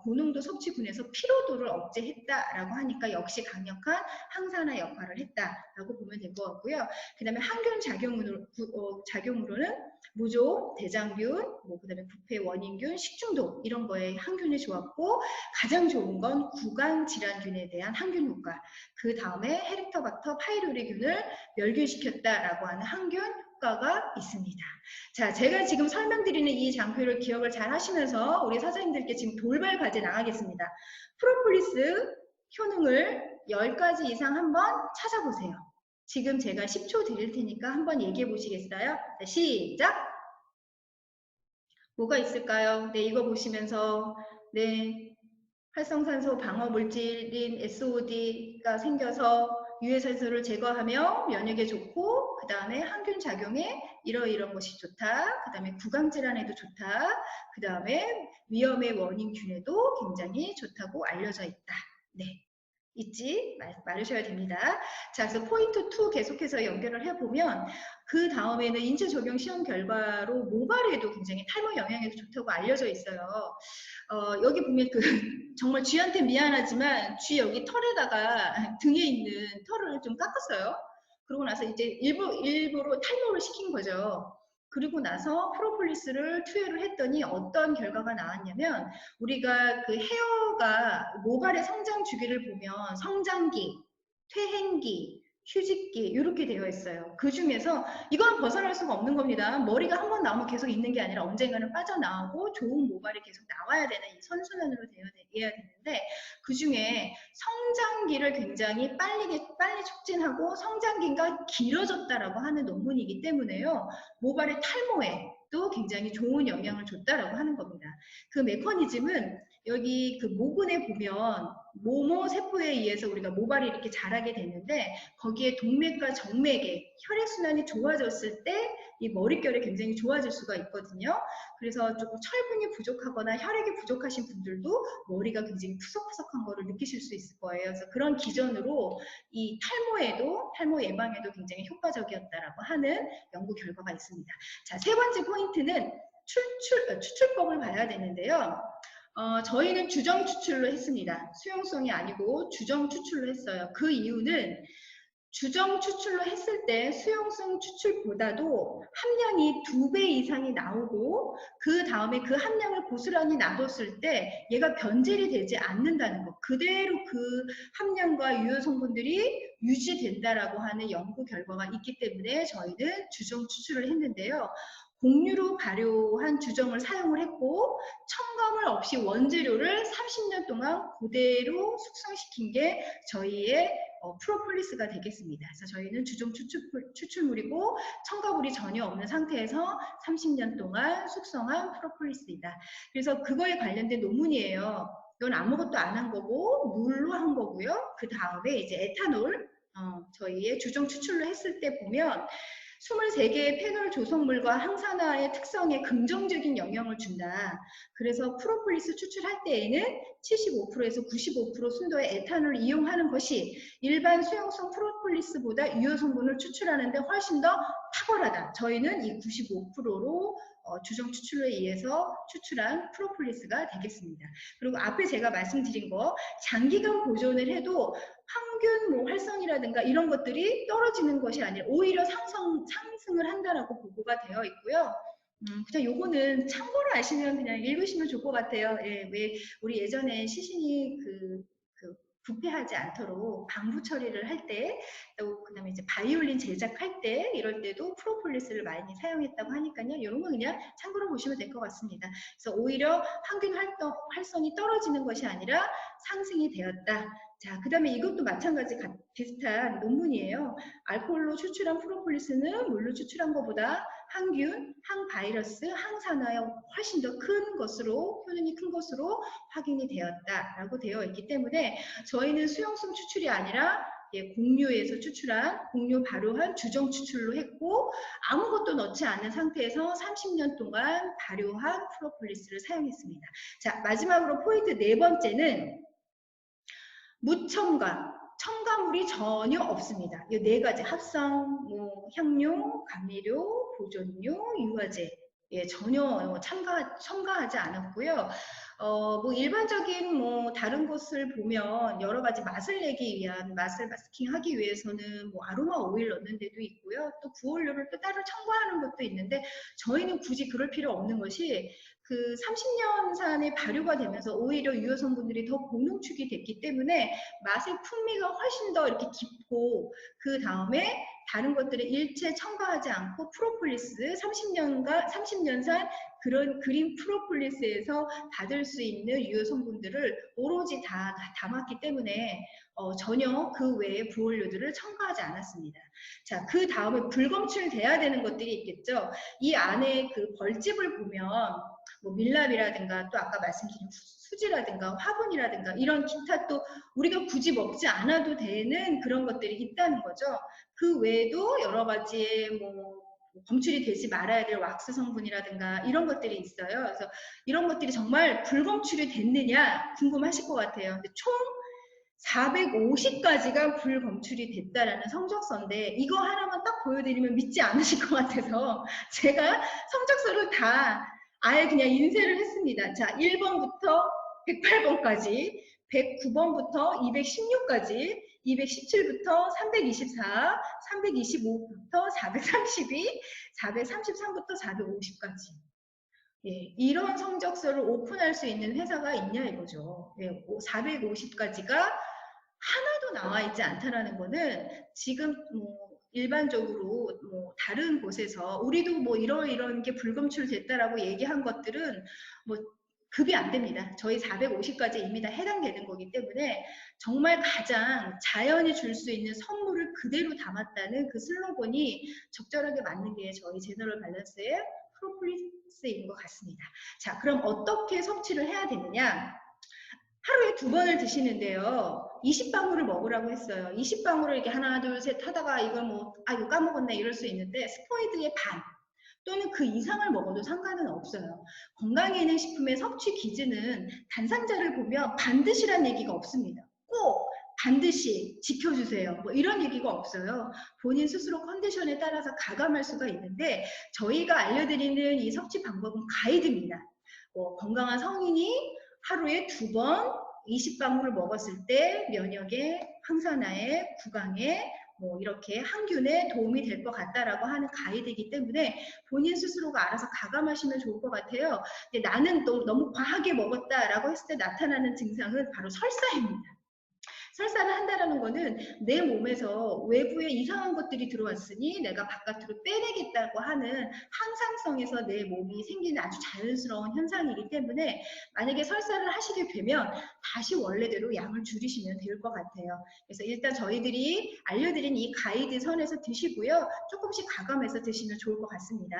고농도 섭취군에서 피로도를 억제했다라고 하니까 역시 강력한 항산화 역할을 했다라고 보면 될 것 같고요. 그 다음에 항균 작용으로는 무좀, 대장균, 그 다음에 부패 원인균, 식중독 이런 거에 항균이 좋았고 가장 좋은 건 구강질환균에 대한 항균 효과, 그 다음에 헤리터박터 파이로리균을 멸균시켰다라고 하는 항균 효과가 있습니다. 자, 제가 지금 설명드리는 이 장표를 기억을 잘 하시면서 우리 사장님들께 지금 돌발 과제 나가겠습니다. 프로폴리스 효능을 10가지 이상 한번 찾아보세요. 지금 제가 10초 드릴 테니까 한번 얘기해 보시겠어요? 자, 시작! 뭐가 있을까요? 네, 이거 보시면서 네, 활성산소 방어 물질인 SOD가 생겨서 유해산소를 제거하며 면역에 좋고, 그 다음에 항균 작용에 이런 것이 좋다. 그 다음에 구강질환에도 좋다. 그 다음에 위염의 원인균에도 굉장히 좋다고 알려져 있다. 네. 잊지 말으셔야 됩니다. 자, 그래서 포인트 2 계속해서 연결을 해보면 그 다음에는 인체 적용 시험 결과로 모발에도 굉장히 탈모 영양에도 좋다고 알려져 있어요. 여기 보면 정말 쥐한테 미안하지만 쥐 여기 털에다가 등에 있는 털을 좀 깎았어요. 그러고 나서 이제 일부러 탈모를 시킨 거죠. 그리고 나서 프로폴리스를 투여를 했더니 어떤 결과가 나왔냐면 우리가 그 헤어가 모발의 성장 주기를 보면 성장기, 퇴행기, 휴직기 이렇게 되어 있어요. 그 중에서 이건 벗어날 수가 없는 겁니다. 머리가 한 번 나오면 계속 있는 게 아니라 언젠가는 빠져나오고 좋은 모발이 계속 나와야 되는 이 선순환으로 되어야 되는데 그 중에 성장기를 굉장히 빨리 촉진하고 성장기가 길어졌다라고 하는 논문이기 때문에요. 모발의 탈모에 또 굉장히 좋은 영향을 줬다라고 하는 겁니다. 그 메커니즘은 여기 그 모근에 보면 모모 세포에 의해서 우리가 모발이 이렇게 자라게 되는데 거기에 동맥과 정맥의 혈액순환이 좋아졌을 때 이 머릿결이 굉장히 좋아질 수가 있거든요. 그래서 조금 철분이 부족하거나 혈액이 부족하신 분들도 머리가 굉장히 푸석푸석한 거를 느끼실 수 있을 거예요. 그래서 그런 기전으로 이 탈모 예방에도 굉장히 효과적이었다라고 하는 연구 결과가 있습니다. 자, 세 번째 포인트는 추출법을 봐야 되는데요. 저희는 주정 추출로 했습니다. 수용성이 아니고 주정 추출로 했어요. 그 이유는 주정 추출로 했을 때 수용성 추출보다도 함량이 2배 이상이 나오고 그 다음에 그 함량을 고스란히 놔뒀을 때 얘가 변질이 되지 않는다는 것. 그대로 그 함량과 유효 성분들이 유지된다라고 하는 연구 결과가 있기 때문에 저희는 주정 추출을 했는데요. 공유로 발효한 주정을 사용을 했고 첨가물 없이 원재료를 30년 동안 그대로 숙성시킨 게 저희의 프로폴리스가 되겠습니다. 그래서 저희는 주정 추출물이고 첨가물이 전혀 없는 상태에서 30년 동안 숙성한 프로폴리스이다. 그래서 그거에 관련된 논문이에요. 이건 아무것도 안 한 거고 물로 한 거고요. 그 다음에 이제 에탄올 저희의 주정 추출로 했을 때 보면 23개의 페놀 조성물과 항산화의 특성에 긍정적인 영향을 준다. 그래서 프로폴리스 추출할 때에는 75%에서 95% 순도의 에탄올을 이용하는 것이 일반 수용성 프로폴리스보다 유효 성분을 추출하는데 훨씬 더 탁월하다. 저희는 이 95%로 주정 추출에 의해서 추출한 프로폴리스가 되겠습니다. 그리고 앞에 제가 말씀드린 거 장기간 보존을 해도 항균 활성이라든가 이런 것들이 떨어지는 것이 아니라 오히려 상승을 한다라고 보고가 되어 있고요. 그냥 요거는 참고로 아시면 그냥 읽으시면 좋을 것 같아요. 예, 왜 우리 예전에 시신이 부패하지 않도록 방부 처리를 할 때, 또 그다음에 이제 바이올린 제작할 때 이럴 때도 프로폴리스를 많이 사용했다고 하니까요. 이런 거 그냥 참고로 보시면 될 것 같습니다. 그래서 오히려 항균 활성이 떨어지는 것이 아니라 상승이 되었다. 자, 그 다음에 이것도 마찬가지 비슷한 논문이에요. 알코올로 추출한 프로폴리스는 물로 추출한 것보다 항균, 항바이러스, 항산화에 훨씬 더 큰 것으로, 효능이 큰 것으로 확인이 되었다라고 되어 있기 때문에 저희는 수용성 추출이 아니라 공유에서 추출한, 공유 발효한 주정 추출로 했고 아무것도 넣지 않은 상태에서 30년 동안 발효한 프로폴리스를 사용했습니다. 자, 마지막으로 포인트 네 번째는 무첨가, 첨가물이 전혀 없습니다. 이 네 가지 합성, 향료, 감미료, 보존료, 유화제 전혀 첨가하지 않았고요. 일반적인 다른 것을 보면 여러 가지 맛을 내기 위한 맛을 마스킹하기 위해서는 아로마 오일 넣는 데도 있고요. 또 구원료를 또 따로 첨가하는 것도 있는데 저희는 굳이 그럴 필요 없는 것이 그 30년산의 발효가 되면서 오히려 유효 성분들이 더 고농축이 됐기 때문에 맛의 풍미가 훨씬 더 이렇게 깊고 그 다음에 다른 것들을 일체 첨가하지 않고 프로폴리스 30년산 그런 그린 프로폴리스에서 받을 수 있는 유효 성분들을 오로지 다 담았기 때문에 전혀 그 외의 부원료들을 첨가하지 않았습니다. 자, 그 다음에 불검출돼야 되는 것들이 있겠죠. 이 안에 그 벌집을 보면 밀랍이라든가 또 아까 말씀드린 수지라든가 화분이라든가 이런 기타 또 우리가 굳이 먹지 않아도 되는 그런 것들이 있다는 거죠. 그 외에도 여러 가지의 검출이 되지 말아야 될 왁스 성분이라든가 이런 것들이 있어요. 그래서 이런 것들이 정말 불검출이 됐느냐 궁금하실 것 같아요. 근데 총 450가지가 불검출이 됐다라는 성적서인데 이거 하나만 딱 보여드리면 믿지 않으실 것 같아서 제가 성적서를 다 아예 그냥 인쇄를 했습니다. 자, 1번부터 108번까지, 109번부터 216까지, 217부터 324, 325부터 432, 433부터 450까지. 예, 이런 성적서를 오픈할 수 있는 회사가 있냐 이거죠. 예, 450가지가 하나도 나와 있지 않다라는 거는 지금 일반적으로 다른 곳에서 우리도 이런 게 불검출됐다라고 얘기한 것들은 급이 안 됩니다. 저희 450까지 이미 다 해당되는 거기 때문에 정말 가장 자연이 줄 수 있는 선물을 그대로 담았다는 그 슬로건이 적절하게 맞는 게 저희 제너럴 밸런스의 프로폴리스인 것 같습니다. 자, 그럼 어떻게 섭취를 해야 되느냐? 하루에 2번을 드시는데요. 20방울을 먹으라고 했어요. 20방울을 이렇게 하나, 둘, 셋 하다가 이걸 뭐, 아, 이거 까먹었네 이럴 수 있는데 스포이드의 반 또는 그 이상을 먹어도 상관은 없어요. 건강기능식품의 섭취 기준은 단상자를 보면 반드시란 얘기가 없습니다. 꼭 반드시 지켜주세요. 뭐 이런 얘기가 없어요. 본인 스스로 컨디션에 따라서 가감할 수가 있는데 저희가 알려드리는 이 섭취 방법은 가이드입니다. 건강한 성인이 하루에 2번 20방울을 먹었을 때 면역에, 항산화에, 구강에 뭐 이렇게 항균에 도움이 될 것 같다라고 하는 가이드이기 때문에 본인 스스로가 알아서 가감하시면 좋을 것 같아요. 근데 나는 너무 과하게 먹었다라고 했을 때 나타나는 증상은 바로 설사입니다. 설사를 한다는 거는 내 몸에서 외부에 이상한 것들이 들어왔으니 내가 바깥으로 빼내겠다고 하는 항상성에서 내 몸이 생기는 아주 자연스러운 현상이기 때문에 만약에 설사를 하시게 되면 다시 원래대로 양을 줄이시면 될 것 같아요. 그래서 일단 저희들이 알려드린 이 가이드 선에서 드시고요. 조금씩 가감해서 드시면 좋을 것 같습니다.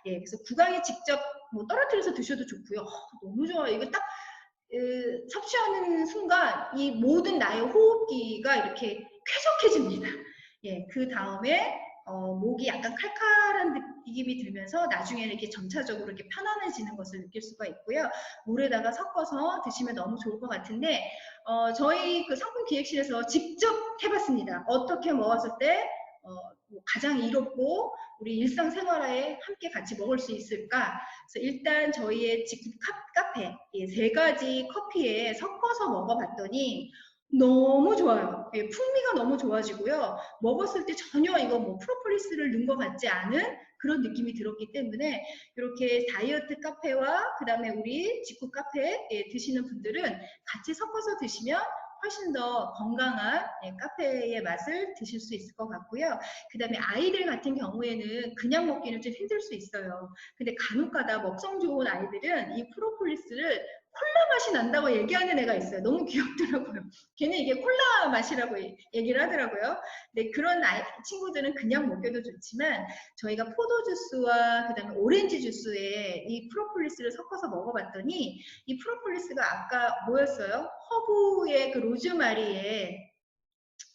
예, 그래서 구강에 직접 뭐 떨어뜨려서 드셔도 좋고요. 너무 좋아요. 이거 딱 섭취하는 순간 이 모든 나의 호흡기가 이렇게 쾌적해집니다. 예, 그 다음에 목이 약간 칼칼한 느낌이 들면서 나중에는 이렇게 점차적으로 이렇게 편안해지는 것을 느낄 수가 있고요. 물에다가 섞어서 드시면 너무 좋을 것 같은데 저희 그 상품 기획실에서 직접 해봤습니다. 어떻게 먹었을 때 가장 이롭고 우리 일상생활에 함께 같이 먹을 수 있을까? 그래서 일단 저희의 직구 카페 3가지 커피에 섞어서 먹어봤더니 너무 좋아요. 예, 풍미가 너무 좋아지고요. 먹었을 때 전혀 이거 뭐 프로폴리스를 넣은 것 같지 않은 그런 느낌이 들었기 때문에 이렇게 다이어트 카페와 그 다음에 우리 직구 카페에 드시는 분들은 같이 섞어서 드시면 훨씬 더 건강한 카페의 맛을 드실 수 있을 것 같고요. 그 다음에 아이들 같은 경우에는 그냥 먹기는 좀 힘들 수 있어요. 근데 간혹가다 먹성 좋은 아이들은 이 프로폴리스를 콜라 맛이 난다고 얘기하는 애가 있어요. 너무 귀엽더라고요. 걔는 이게 콜라 맛이라고 얘기를 하더라고요. 근데 그런 친구들은 그냥 먹여도 좋지만 저희가 포도 주스와 그다음에 오렌지 주스에 이 프로폴리스를 섞어서 먹어봤더니 이 프로폴리스가 아까 뭐였어요? 허브의 그 로즈마리에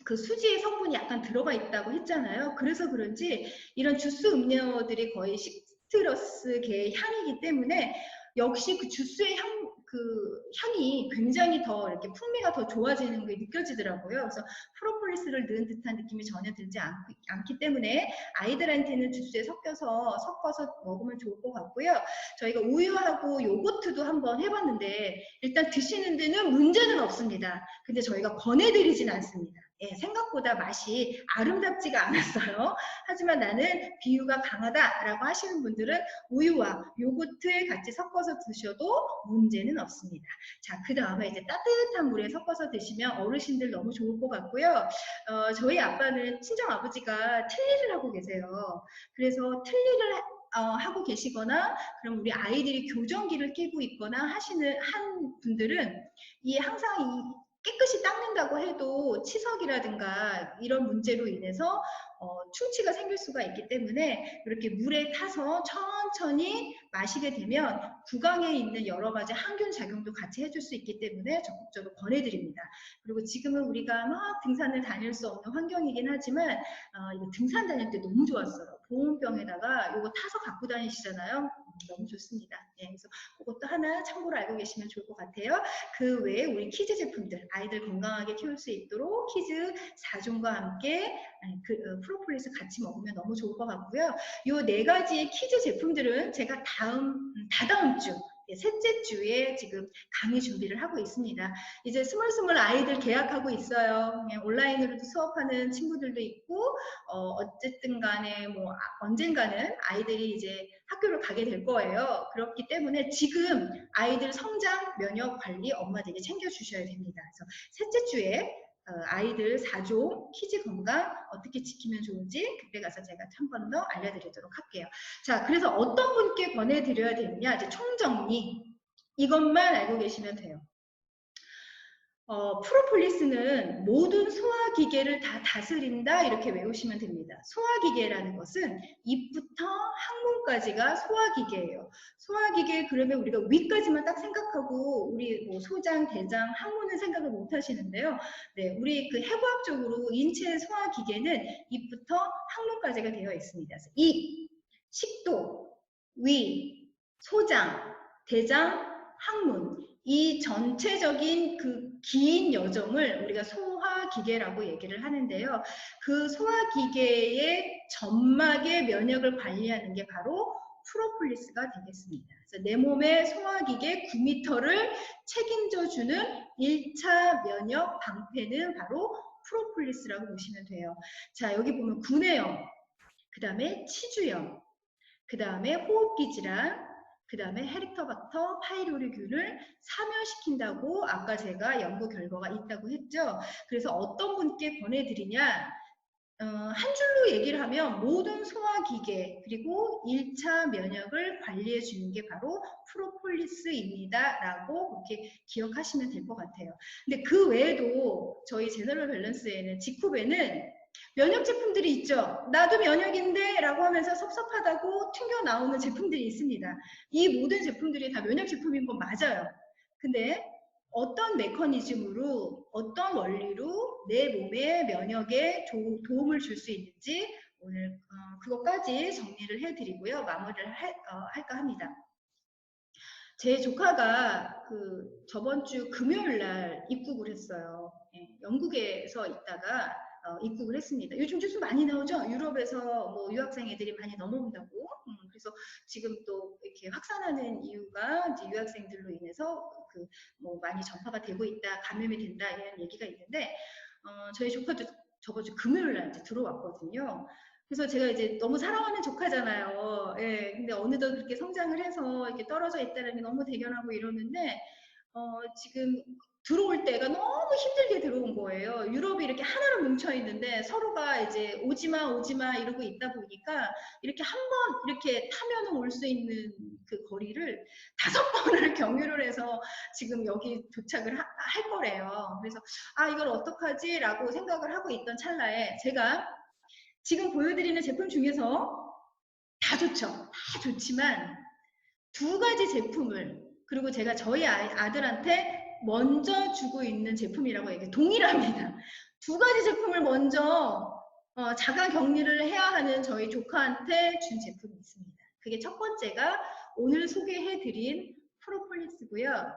그 수지의 성분이 약간 들어가 있다고 했잖아요. 그래서 그런지 이런 주스 음료들이 거의 시트러스계의 향이기 때문에 역시 그 주스의 향이 굉장히 더 이렇게 풍미가 더 좋아지는 게 느껴지더라고요. 그래서 프로폴리스를 넣은 듯한 느낌이 전혀 들지 않기 때문에 아이들한테는 주스에 섞어서 먹으면 좋을 것 같고요. 저희가 우유하고 요거트도 한번 해봤는데 일단 드시는 데는 문제는 없습니다. 근데 저희가 권해드리진 않습니다. 예, 생각보다 맛이 아름답지가 않았어요. 하지만 나는 비유가 강하다라고 하시는 분들은 우유와 요거트에 같이 섞어서 드셔도 문제는 없습니다. 자, 그 다음에 이제 따뜻한 물에 섞어서 드시면 어르신들 너무 좋을 것 같고요. 저희 아빠는 친정아버지가 틀니를 하고 계세요. 그래서 틀니를 하고 계시거나 그럼 우리 아이들이 교정기를 끼고 있거나 한 분들은 항상 깨끗이 닦는다고 해도 치석이라든가 이런 문제로 인해서 충치가 생길 수가 있기 때문에 이렇게 물에 타서 천천히 마시게 되면 구강에 있는 여러 가지 항균 작용도 같이 해줄 수 있기 때문에 적극적으로 권해드립니다. 그리고 지금은 우리가 막 등산을 다닐 수 없는 환경이긴 하지만 이거 등산 다닐 때 너무 좋았어요. 보온병에다가 이거 타서 갖고 다니시잖아요. 너무 좋습니다. 네, 그래서 그것도 하나 참고로 알고 계시면 좋을 것 같아요. 그 외에 우리 키즈 제품들, 아이들 건강하게 키울 수 있도록 키즈 4종과 함께 프로폴리스 같이 먹으면 너무 좋을 것 같고요. 이 4가지의 키즈 제품들은 제가 다다음 주 셋째 주에 지금 강의 준비를 하고 있습니다. 이제 스물스물 아이들 계약하고 있어요. 온라인으로도 수업하는 친구들도 있고 어쨌든 간에 뭐 언젠가는 아이들이 이제 학교를 가게 될 거예요. 그렇기 때문에 지금 아이들 성장, 면역 관리 엄마들이 챙겨주셔야 됩니다. 그래서 셋째 주에 아이들 4종 키즈 건강 어떻게 지키면 좋은지 그때 가서 제가 한 번 더 알려드리도록 할게요. 자, 그래서 어떤 분께 권해드려야 되느냐 이제 총정리 이것만 알고 계시면 돼요. 프로폴리스는 모든 소화기계를 다 다스린다 이렇게 외우시면 됩니다. 소화기계라는 것은 입부터 항문까지가 소화기계예요. 소화기계 그러면 우리가 위까지만 딱 생각하고 우리 뭐 소장, 대장, 항문은 생각을 못 하시는데요. 네, 우리 그 해부학적으로 인체의 소화기계는 입부터 항문까지가 되어 있습니다. 그래서 입, 식도, 위, 소장, 대장, 항문 이 전체적인 그 긴 여정을 우리가 소화기계라고 얘기를 하는데요. 그 소화기계의 점막의 면역을 관리하는 게 바로 프로폴리스가 되겠습니다. 그래서 내 몸의 소화기계 9m를 책임져주는 1차 면역 방패는 바로 프로폴리스라고 보시면 돼요. 자, 여기 보면 구내염, 그 다음에 치주염, 그 다음에 호흡기 질환, 그 다음에 헤리코박터 파이로리균을 사멸시킨다고 아까 제가 연구 결과가 있다고 했죠. 그래서 어떤 분께 권해드리냐, 한 줄로 얘기를 하면 모든 소화기계 그리고 1차 면역을 관리해 주는 게 바로 프로폴리스입니다 라고 그렇게 기억하시면 될 것 같아요. 근데 그 외에도 저희 제너럴 밸런스에는 직후배는 면역 제품들이 있죠. 나도 면역인데 라고 하면서 섭섭하다고 튕겨 나오는 제품들이 있습니다. 이 모든 제품들이 다 면역 제품인 건 맞아요. 근데 어떤 메커니즘으로 어떤 원리로 내 몸의 면역에 도움을 줄 수 있는지 오늘 그것까지 정리를 해드리고요. 마무리를 할까 합니다. 제 조카가 그 저번 주 금요일 날 입국을 했어요. 영국에서 있다가 입국을 했습니다. 요즘 뉴스 많이 나오죠? 유럽에서 뭐 유학생 애들이 많이 넘어온다고. 그래서 지금 또 이렇게 확산하는 이유가 이제 유학생들로 인해서 그 뭐 많이 전파가 되고 있다, 감염이 된다 이런 얘기가 있는데 저희 조카도 저번 주 금요일 날 이제 들어왔거든요. 그래서 제가 이제 너무 사랑하는 조카잖아요. 예, 근데 어느덧 그렇게 성장을 해서 이렇게 떨어져 있다는 게 너무 대견하고 이러는데, 지금 들어올 때가 너무 힘들게 들어온 거예요. 유럽이 이렇게 하나로 뭉쳐 있는데 서로가 이제 오지마, 오지마 이러고 있다 보니까 이렇게 한 번 이렇게 타면은 올 수 있는 그 거리를 5번을 경유를 해서 지금 여기 도착을 할 거래요. 그래서 아, 이걸 어떡하지? 라고 생각을 하고 있던 찰나에 제가 지금 보여드리는 제품 중에서 다 좋죠. 다 좋지만 2가지 제품을 그리고 제가 저희 아들한테 먼저 주고 있는 제품이라고 얘기해요. 동일합니다. 2가지 제품을 먼저 자가 격리를 해야 하는 저희 조카한테 준 제품이 있습니다. 그게 첫 번째가 오늘 소개해드린 프로폴리스고요.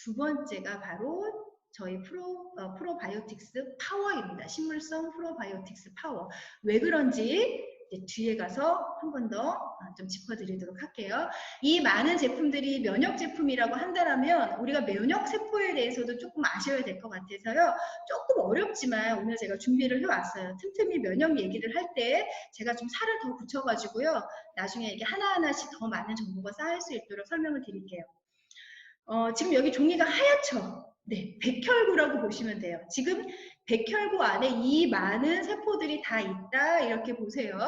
2번째가 바로 저희 프로바이오틱스 파워입니다. 식물성 프로바이오틱스 파워. 왜 그런지 뒤에 가서 한 번 더 좀 짚어드리도록 할게요. 이 많은 제품들이 면역 제품이라고 한다면 우리가 면역 세포에 대해서도 조금 아셔야 될 것 같아서요. 조금 어렵지만 오늘 제가 준비를 해왔어요. 틈틈이 면역 얘기를 할 때 제가 좀 살을 더 붙여가지고요. 나중에 이게 하나하나씩 더 많은 정보가 쌓일 수 있도록 설명을 드릴게요. 지금 여기 종이가 하얗죠? 네, 백혈구라고 보시면 돼요. 지금 백혈구 안에 이 많은 세포들이 다 있다 이렇게 보세요.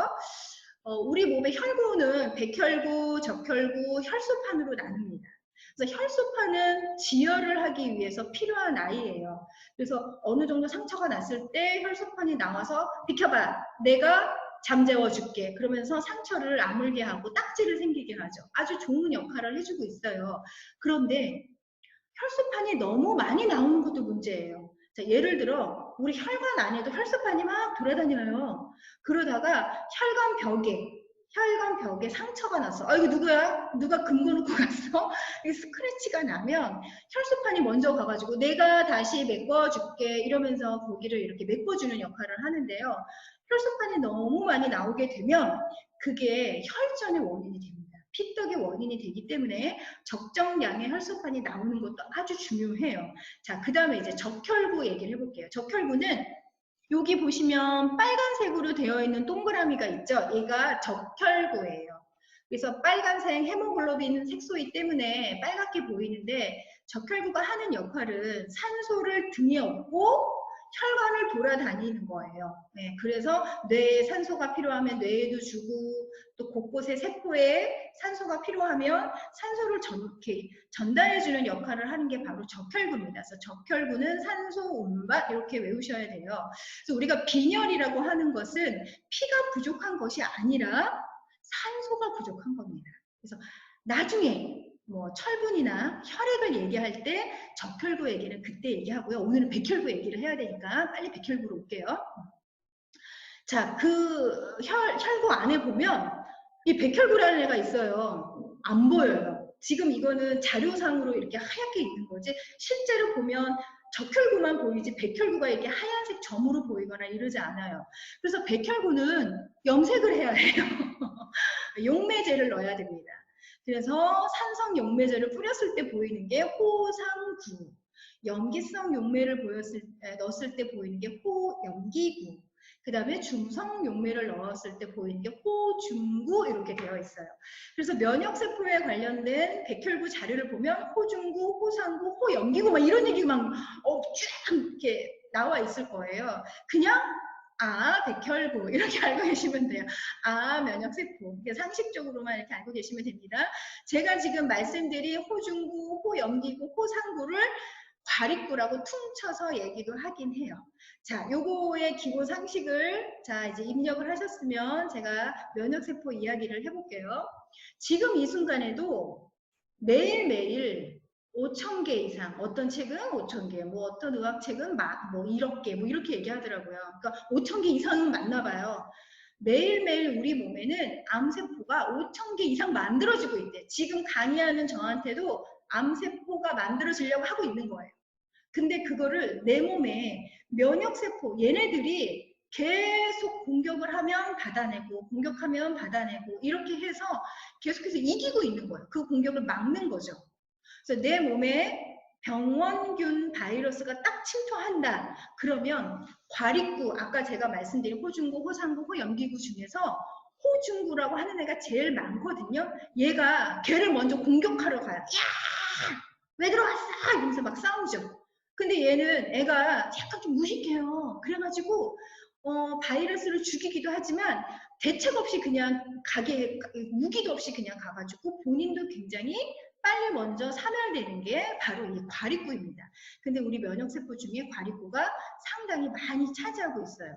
우리 몸의 혈구는 백혈구, 적혈구, 혈소판으로 나눕니다. 그래서 혈소판은 지혈을 하기 위해서 필요한 아이예요. 그래서 어느 정도 상처가 났을 때 혈소판이 나와서 비켜봐, 내가 잠재워 줄게. 그러면서 상처를 아물게 하고 딱지를 생기게 하죠. 아주 좋은 역할을 해주고 있어요. 그런데 혈소판이 너무 많이 나오는 것도 문제예요. 자, 예를 들어 우리 혈관 안에도 혈소판이 막 돌아다녀요. 그러다가 혈관 벽에 상처가 났어. 아, 이거 누구야? 누가 금고 놓고 갔어? 이 스크래치가 나면 혈소판이 먼저 가가지고 내가 다시 메꿔줄게 이러면서 거기를 이렇게 메꿔주는 역할을 하는데요. 혈소판이 너무 많이 나오게 되면 그게 혈전의 원인이 됩니다. 피떡의 원인이 되기 때문에 적정량의 혈소판이 나오는 것도 아주 중요해요. 자, 그 다음에 이제 적혈구 얘기를 해볼게요. 적혈구는 여기 보시면 빨간색으로 되어 있는 동그라미가 있죠. 얘가 적혈구예요. 그래서 빨간색 헤모글로빈 색소이기 때문에 빨갛게 보이는데 적혈구가 하는 역할은 산소를 등에 업고 혈관을 돌아다니는 거예요. 네, 그래서 뇌에 산소가 필요하면 뇌에도 주고 또 곳곳에 세포에 산소가 필요하면 산소를 이렇게 전달해주는 역할을 하는 게 바로 적혈구입니다. 그래서 적혈구는 산소 운반 이렇게 외우셔야 돼요. 그래서 우리가 빈혈이라고 하는 것은 피가 부족한 것이 아니라 산소가 부족한 겁니다. 그래서 나중에 뭐 철분이나 혈액을 얘기할 때 적혈구 얘기는 그때 얘기하고요. 오늘은 백혈구 얘기를 해야 되니까 빨리 백혈구로 올게요. 자, 그 혈구 안에 보면 이 백혈구라는 애가 있어요. 안 보여요. 지금 이거는 자료상으로 이렇게 하얗게 있는 거지 실제로 보면 적혈구만 보이지 백혈구가 이렇게 하얀색 점으로 보이거나 이러지 않아요. 그래서 백혈구는 염색을 해야 해요. 용매제를 넣어야 됩니다. 그래서 산성 용매제를 뿌렸을 때 보이는 게 호상구, 염기성 용매를 넣었을 때 보이는 게 호염기구, 그 다음에 중성 용매를 넣었을 때 보이는 게 호중구 이렇게 되어 있어요. 그래서 면역세포에 관련된 백혈구 자료를 보면 호중구, 호상구, 호염기구 막 이런 얘기가 막 쭉 이렇게 나와 있을 거예요. 그냥 백혈구 이렇게 알고 계시면 돼요. 면역세포. 상식적으로만 이렇게 알고 계시면 됩니다. 제가 지금 말씀드린 호중구, 호염기구, 호상구를 과립구라고 퉁쳐서 얘기도 하긴 해요. 자, 요거의 기본 상식을 이제 입력을 하셨으면 제가 면역세포 이야기를 해볼게요. 지금 이 순간에도 매일매일 5,000개 이상, 어떤 책은 5,000개, 뭐 어떤 의학책은 뭐 1억 개, 뭐 이렇게 얘기하더라고요. 그러니까 5,000개 이상은 맞나 봐요. 매일매일 우리 몸에는 암세포가 5,000개 이상 만들어지고 있대. 지금 강의하는 저한테도 암세포가 만들어지려고 하고 있는 거예요. 근데 그거를 내 몸에 면역세포, 얘네들이 계속 공격을 하면 받아내고 공격하면 받아내고 이렇게 해서 계속해서 이기고 있는 거예요. 그 공격을 막는 거죠. 그래서 내 몸에 병원균 바이러스가 딱 침투한다. 그러면 과립구, 아까 제가 말씀드린 호중구, 호상구, 호염기구 중에서 호중구라고 하는 애가 제일 많거든요. 얘가 걔를 먼저 공격하러 가요. 야! 왜 들어왔어? 이러면서 막 싸우죠. 근데 얘는 애가 약간 좀 무식해요. 그래가지고 바이러스를 죽이기도 하지만 대책 없이 그냥 무기도 없이 그냥 가가지고 본인도 굉장히 빨리 먼저 사멸되는 게 바로 이 과립구입니다. 근데 우리 면역세포 중에 과립구가 상당히 많이 차지하고 있어요.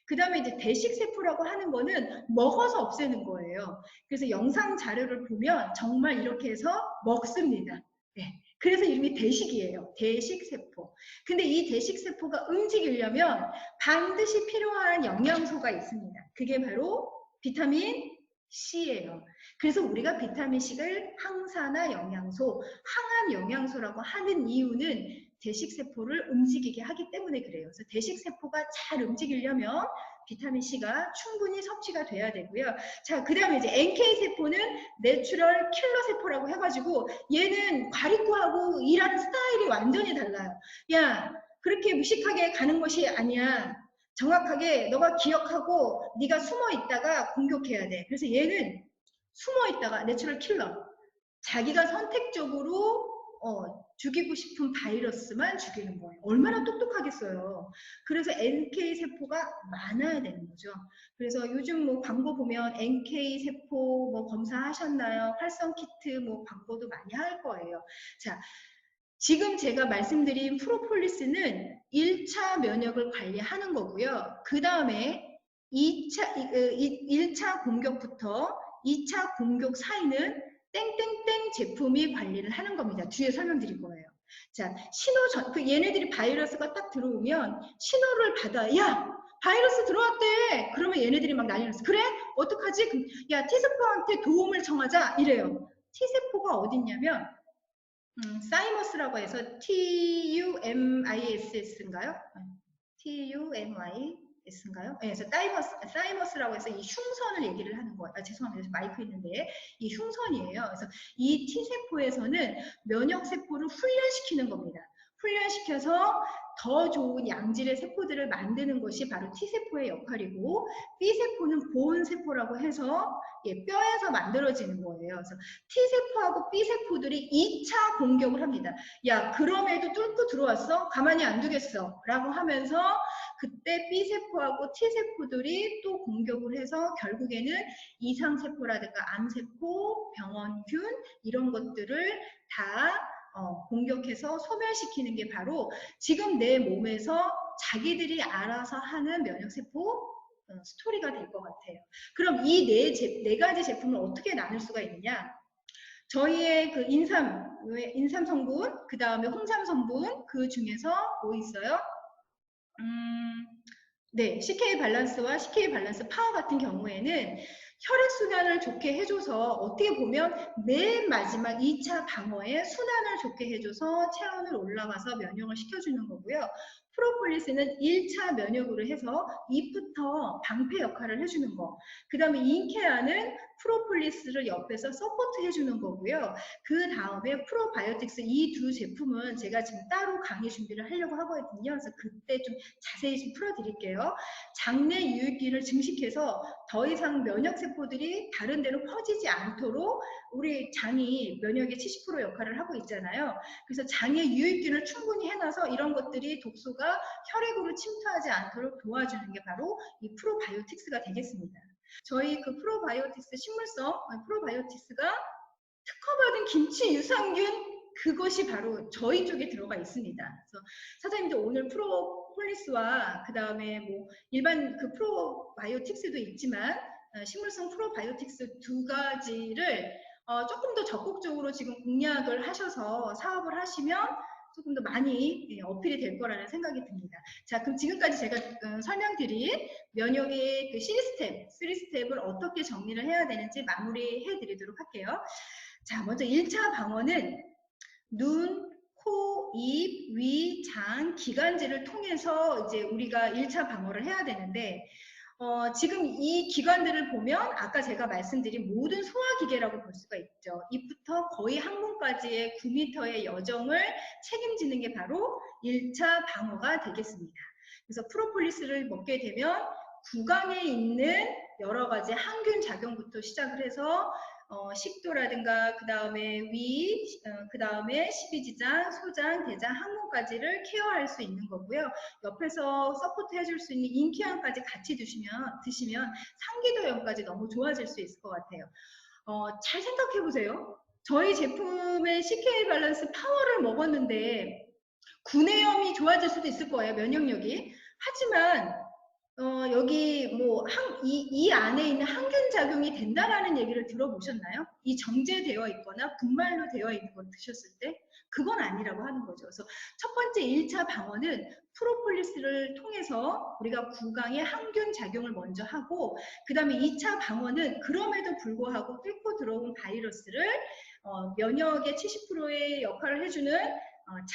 그 다음에 이제 대식세포라고 하는 거는 먹어서 없애는 거예요. 그래서 영상 자료를 보면 정말 이렇게 해서 먹습니다. 네. 그래서 이름이 대식이에요. 대식세포. 근데 이 대식세포가 움직이려면 반드시 필요한 영양소가 있습니다. 그게 바로 비타민 C예요. 그래서 우리가 비타민 C를 항산화 영양소, 항암 영양소라고 하는 이유는 대식세포를 움직이게 하기 때문에 그래요. 그래서 대식세포가 잘 움직이려면 비타민 C가 충분히 섭취가 돼야 되고요. 자, 그 다음에 이제 NK세포는 내추럴 킬러 세포라고 해가지고 얘는 과립구하고 일하는 스타일이 완전히 달라요. 야, 그렇게 무식하게 가는 것이 아니야. 정확하게 너가 기억하고 네가 숨어 있다가 공격해야 돼. 그래서 얘는 숨어 있다가 내추럴 킬러. 자기가 선택적으로 죽이고 싶은 바이러스만 죽이는 거예요. 얼마나 똑똑하겠어요. 그래서 NK세포가 많아야 되는 거죠. 그래서 요즘 뭐 광고 보면 NK세포 뭐 검사하셨나요? 활성 키트 뭐 광고도 많이 할 거예요. 자, 지금 제가 말씀드린 프로폴리스는 1차 면역을 관리하는 거고요. 그 다음에 1차 공격부터 2차 공격 사이는 땡땡땡 제품이 관리를 하는 겁니다. 뒤에 설명드릴 거예요. 자, 얘네들이 바이러스가 딱 들어오면 신호를 받아. 야, 바이러스 들어왔대. 그러면 얘네들이 막 난리 났어. 그래? 어떡하지? 그럼, 야, T세포한테 도움을 청하자. 이래요. T세포가 어딨냐면 사이머스라고 해서 TUMISS인가요? TUMIS인가요? 네, 그래서 사이머스라고 해서 이 흉선을 얘기를 하는 거예요. 죄송합니다. 마이크 있는데 이 흉선이에요. 그래서 이 T세포에서는 면역세포를 훈련시키는 겁니다. 훈련시켜서 더 좋은 양질의 세포들을 만드는 것이 바로 T세포의 역할이고, B세포는 보온세포라고 해서 뼈에서 만들어지는 거예요. 그래서 T세포하고 B세포들이 2차 공격을 합니다. 야, 그럼에도 뚫고 들어왔어? 가만히 안 두겠어. 라고 하면서 그때 B세포하고 T세포들이 또 공격을 해서 결국에는 이상세포라든가 암세포, 병원균 이런 것들을 다 공격해서 소멸시키는 게 바로 지금 내 몸에서 자기들이 알아서 하는 면역세포 스토리가 될 것 같아요. 그럼 이 네 가지 제품을 어떻게 나눌 수가 있느냐? 저희의 그 인삼 성분, 그 다음에 홍삼 성분, 그 중에서 뭐 있어요? 네, CK 밸런스와 CK 밸런스 파워 같은 경우에는 혈액순환을 좋게 해줘서 어떻게 보면 맨 마지막 2차 방어에 순환을 좋게 해줘서 체온을 올라가서 면역을 시켜주는 거고요. 프로폴리스는 1차 면역으로 해서 입부터 방패 역할을 해주는 거. 그 다음에 인케아는 프로폴리스를 옆에서 서포트 해주는 거고요. 그 다음에 프로바이오틱스 이 두 제품은 제가 지금 따로 강의 준비를 하려고 하거든요. 그래서 그때 좀 자세히 좀 풀어드릴게요. 장내 유익균을 증식해서 더 이상 면역세포들이 다른 데로 퍼지지 않도록 우리 장이 면역의 70% 역할을 하고 있잖아요. 그래서 장에 유익균을 충분히 해놔서 이런 것들이 독소가 혈액으로 침투하지 않도록 도와주는 게 바로 이 프로바이오틱스가 되겠습니다. 저희 그 프로바이오틱스 식물성 프로바이오틱스가 특허받은 김치 유산균 그것이 바로 저희 쪽에 들어가 있습니다. 그래서 사장님도 오늘 프로폴리스와 그 다음에 뭐 일반 그 프로바이오틱스도 있지만 식물성 프로바이오틱스 두 가지를 조금 더 적극적으로 지금 공략을 하셔서 사업을 하시면 조금 더 많이 어필이 될 거라는 생각이 듭니다. 자, 그럼 지금까지 제가 설명드린 면역의 그 C스텝, 3스텝을 어떻게 정리를 해야 되는지 마무리해 드리도록 할게요. 자, 먼저 1차 방어는 눈, 코, 입, 위, 장, 기관지를 통해서 이제 우리가 1차 방어를 해야 되는데 지금 이 기관들을 보면 아까 제가 말씀드린 모든 소화기계라고 볼 수가 있죠. 입부터 거의 항문까지의 9m의 여정을 책임지는 게 바로 1차 방어가 되겠습니다. 그래서 프로폴리스를 먹게 되면 구강에 있는 여러 가지 항균 작용부터 시작을 해서 식도라든가 그 다음에 위, 그 다음에 십이지장, 소장, 대장, 항문까지를 케어할 수 있는 거고요. 옆에서 서포트 해줄 수 있는 인케어까지 같이 드시면 상기도염까지 너무 좋아질 수 있을 것 같아요. 잘 생각해 보세요. 저희 제품의 CK 밸런스 파워를 먹었는데 구내염이 좋아질 수도 있을 거예요. 면역력이. 하지만 여기 뭐 이 안에 있는 항균 작용이 된다라는 얘기를 들어보셨나요? 이 정제되어 있거나 분말로 되어 있는 걸 드셨을 때 그건 아니라고 하는 거죠. 그래서 첫 번째 1차 방어는 프로폴리스를 통해서 우리가 구강에 항균 작용을 먼저 하고 그 다음에 2차 방어는 그럼에도 불구하고 뚫고 들어온 바이러스를 면역의 70%의 역할을 해주는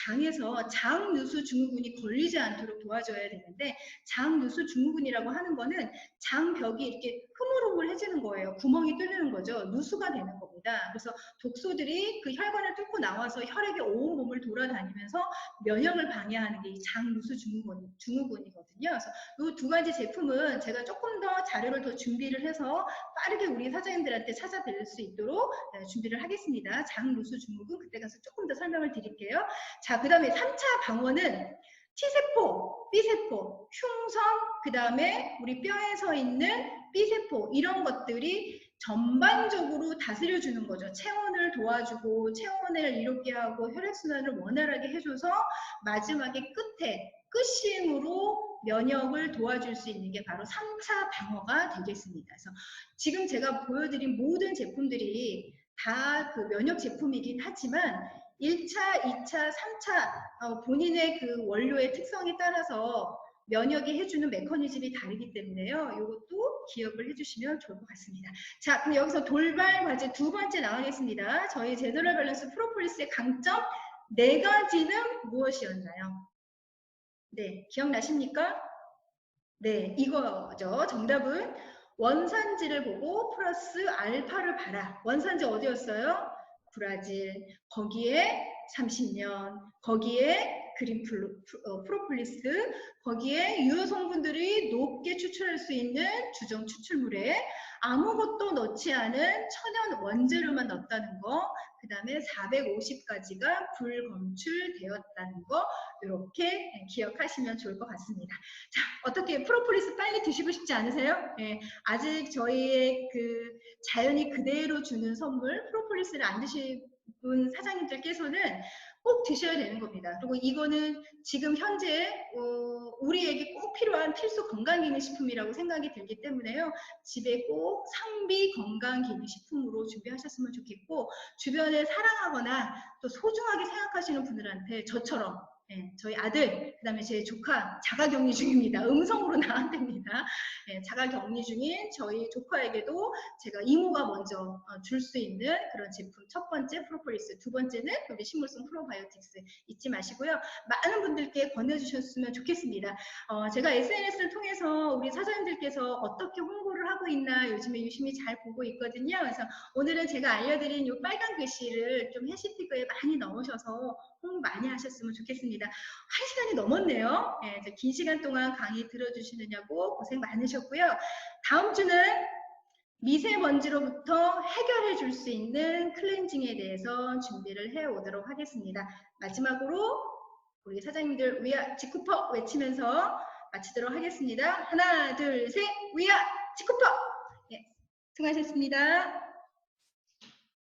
장에서 장누수 증후군이 걸리지 않도록 도와줘야 되는데 장누수 증후군이라고 하는 거는 장벽이 이렇게 흐물흐물해지는 거예요. 구멍이 뚫리는 거죠. 누수가 되는 겁니다. 그래서 독소들이 그 혈관을 뚫고 나와서 혈액의 온 몸을 돌아다니면서 면역을 방해하는 게 이 장누수 증후군이거든요. 그래서 이 두 가지 제품은 제가 조금 더 자료를 더 준비를 해서 빠르게 우리 사장님들한테 찾아뵐 수 있도록 준비를 하겠습니다. 장누수 증후군 그때 가서 조금 더 설명을 드릴게요. 자, 그 다음에 3차 방어는 T세포, B세포, 흉성, 그 다음에 우리 뼈에 서 있는 B세포 이런 것들이 전반적으로 다스려주는 거죠. 체온을 도와주고 체온을 이롭게 하고 혈액순환을 원활하게 해줘서 마지막에 끝심으로 면역을 도와줄 수 있는 게 바로 3차 방어가 되겠습니다. 그래서 지금 제가 보여드린 모든 제품들이 다 그 면역 제품이긴 하지만 1차, 2차, 3차 본인의 그 원료의 특성에 따라서 면역이 해주는 메커니즘이 다르기 때문에요. 이것도 기억을 해주시면 좋을 것 같습니다. 자, 그럼 여기서 돌발 과제 두 번째 나가겠습니다. 저희 제너럴 밸런스 프로폴리스의 강점 4가지는 무엇이었나요? 네, 기억나십니까? 네, 이거죠. 정답은 원산지를 보고 플러스 알파를 봐라. 원산지 어디였어요? 브라질, 거기에 30년, 거기에 그린 프로폴리스, 거기에 유효 성분들이 높게 추출할 수 있는 주정 추출물에 아무것도 넣지 않은 천연 원재료만 넣었다는 거, 그 다음에 450가지가 불검출되었다는 거, 이렇게 기억하시면 좋을 것 같습니다. 자, 어떻게 프로폴리스 빨리 드시고 싶지 않으세요? 예, 아직 저희의 그 자연이 그대로 주는 선물 프로폴리스를 안 드신 사장님들께서는 꼭 드셔야 되는 겁니다. 그리고 이거는 지금 현재 우리에게 꼭 필요한 필수 건강기능식품이라고 생각이 들기 때문에요. 집에 꼭 상비 건강기능식품으로 준비하셨으면 좋겠고, 주변을 사랑하거나 또 소중하게 생각하시는 분들한테 저처럼, 저희 아들, 그 다음에 제 조카 자가격리 중입니다. 음성으로 나왔답니다. 자가격리 중인 저희 조카에게도 제가 이모가 먼저 줄 수 있는 그런 제품, 첫 번째 프로폴리스, 두 번째는 우리 식물성 프로바이오틱스 잊지 마시고요. 많은 분들께 권해주셨으면 좋겠습니다. 제가 SNS를 통해서 우리 사장님들께서 어떻게 홍보를 하고 있나 요즘에 유심히 잘 보고 있거든요. 그래서 오늘은 제가 알려드린 이 빨간 글씨를 좀 해시태그에 많이 넣으셔서 홍보 많이 하셨으면 좋겠습니다. 1시간이 넘었네요. 긴 시간 동안 강의 들어주시느냐고 고생 많으셨고요. 다음 주는 미세먼지로부터 해결해 줄 수 있는 클렌징에 대해서 준비를 해 오도록 하겠습니다. 마지막으로 우리 사장님들 위아 지쿠퍼 외치면서 마치도록 하겠습니다. 하나, 둘, 셋, 위아 지쿠퍼! 수고하셨습니다.